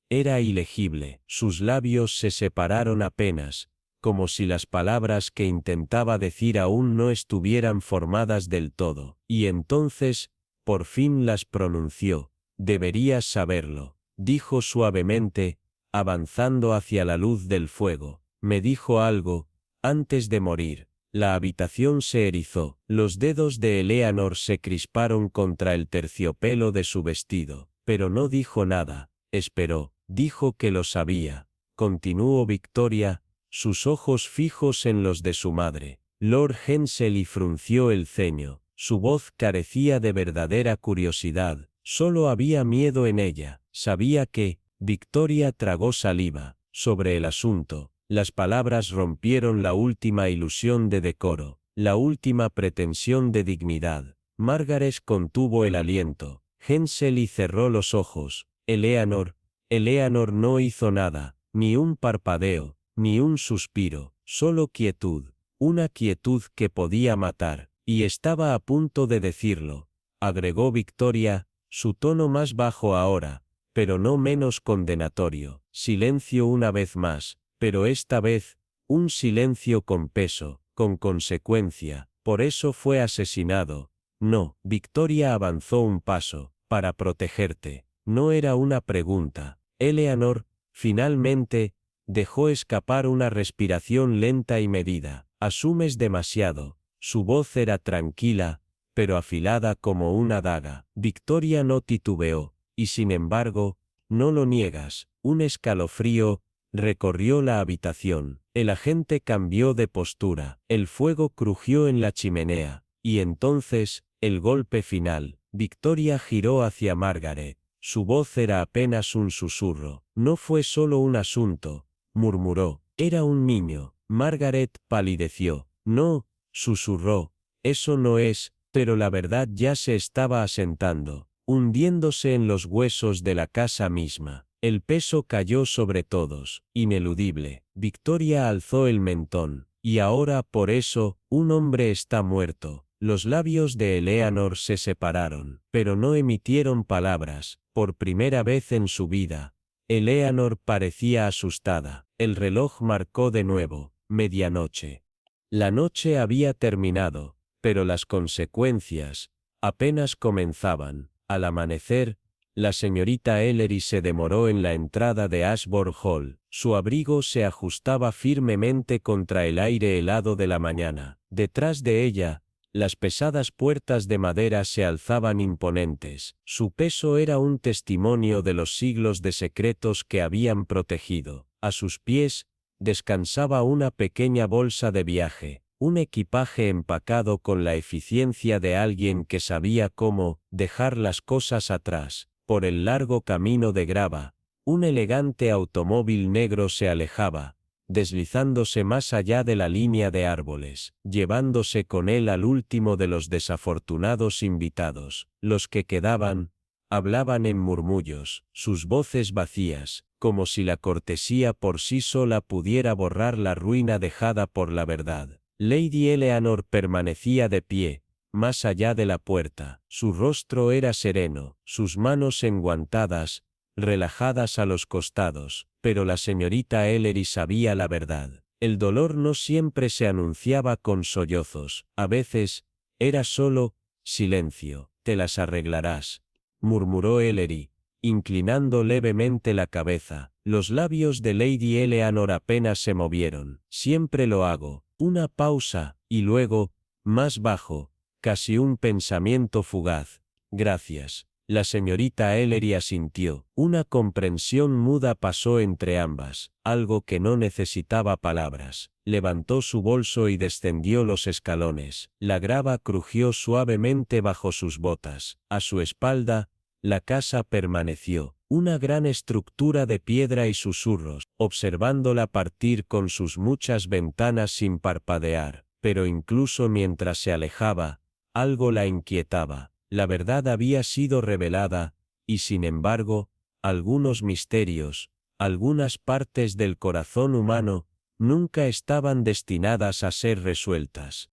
era ilegible. Sus labios se separaron apenas, como si las palabras que intentaba decir aún no estuvieran formadas del todo. Y entonces, por fin las pronunció. «Deberías saberlo», dijo suavemente, avanzando hacia la luz del fuego. «Me dijo algo, antes de morir». La habitación se erizó. Los dedos de Eleanor se crisparon contra el terciopelo de su vestido, pero no dijo nada. Esperó. Dijo que lo sabía. Continuó Victoria, sus ojos fijos en los de su madre. Lord Hensley frunció el ceño. Su voz carecía de verdadera curiosidad. Solo había miedo en ella. Sabía que, Victoria tragó saliva. Sobre el asunto, las palabras rompieron la última ilusión de decoro, la última pretensión de dignidad. Margaret contuvo el aliento. Hensley cerró los ojos. Eleanor no hizo nada, ni un parpadeo, ni un suspiro, solo quietud, una quietud que podía matar, y estaba a punto de decirlo, agregó Victoria, su tono más bajo ahora, pero no menos condenatorio. Silencio una vez más, pero esta vez, un silencio con peso, con consecuencia. Por eso fue asesinado. No. Victoria avanzó un paso, para protegerte. No era una pregunta. Eleanor, finalmente, dejó escapar una respiración lenta y medida. Asumes demasiado. Su voz era tranquila, pero afilada como una daga. Victoria no titubeó, y sin embargo, no lo niegas. Un escalofrío recorrió la habitación. El agente cambió de postura. El fuego crujió en la chimenea. Y entonces, el golpe final. Victoria giró hacia Margaret. Su voz era apenas un susurro. No fue solo un asunto, murmuró. Era un niño. Margaret palideció. No, susurró. Eso no es, pero la verdad ya se estaba asentando, hundiéndose en los huesos de la casa misma. El peso cayó sobre todos, ineludible. Victoria alzó el mentón. Y ahora, por eso, un hombre está muerto. Los labios de Eleanor se separaron, pero no emitieron palabras. Por primera vez en su vida, Eleanor parecía asustada. El reloj marcó de nuevo, medianoche. La noche había terminado, pero las consecuencias apenas comenzaban. Al amanecer, la señorita Ellery se demoró en la entrada de Ashbourne Hall. Su abrigo se ajustaba firmemente contra el aire helado de la mañana. Detrás de ella, las pesadas puertas de madera se alzaban imponentes. Su peso era un testimonio de los siglos de secretos que habían protegido. A sus pies, descansaba una pequeña bolsa de viaje, un equipaje empacado con la eficiencia de alguien que sabía cómo dejar las cosas atrás. Por el largo camino de grava, un elegante automóvil negro se alejaba, deslizándose más allá de la línea de árboles, llevándose con él al último de los desafortunados invitados. Los que quedaban, hablaban en murmullos, sus voces vacías, como si la cortesía por sí sola pudiera borrar la ruina dejada por la verdad. Lady Eleanor permanecía de pie, más allá de la puerta. Su rostro era sereno, sus manos enguantadas, relajadas a los costados, pero la señorita Ellery sabía la verdad. El dolor no siempre se anunciaba con sollozos, a veces, era solo silencio. Te las arreglarás, murmuró Ellery, inclinando levemente la cabeza. Los labios de Lady Eleanor apenas se movieron. Siempre lo hago. Una pausa, y luego, más bajo, casi un pensamiento fugaz. Gracias. La señorita Ellery asintió. Una comprensión muda pasó entre ambas, algo que no necesitaba palabras. Levantó su bolso y descendió los escalones. La grava crujió suavemente bajo sus botas. A su espalda, la casa permaneció, una gran estructura de piedra y susurros, observándola partir con sus muchas ventanas sin parpadear. Pero incluso mientras se alejaba, algo la inquietaba. La verdad había sido revelada, y sin embargo, algunos misterios, algunas partes del corazón humano, nunca estaban destinadas a ser resueltas.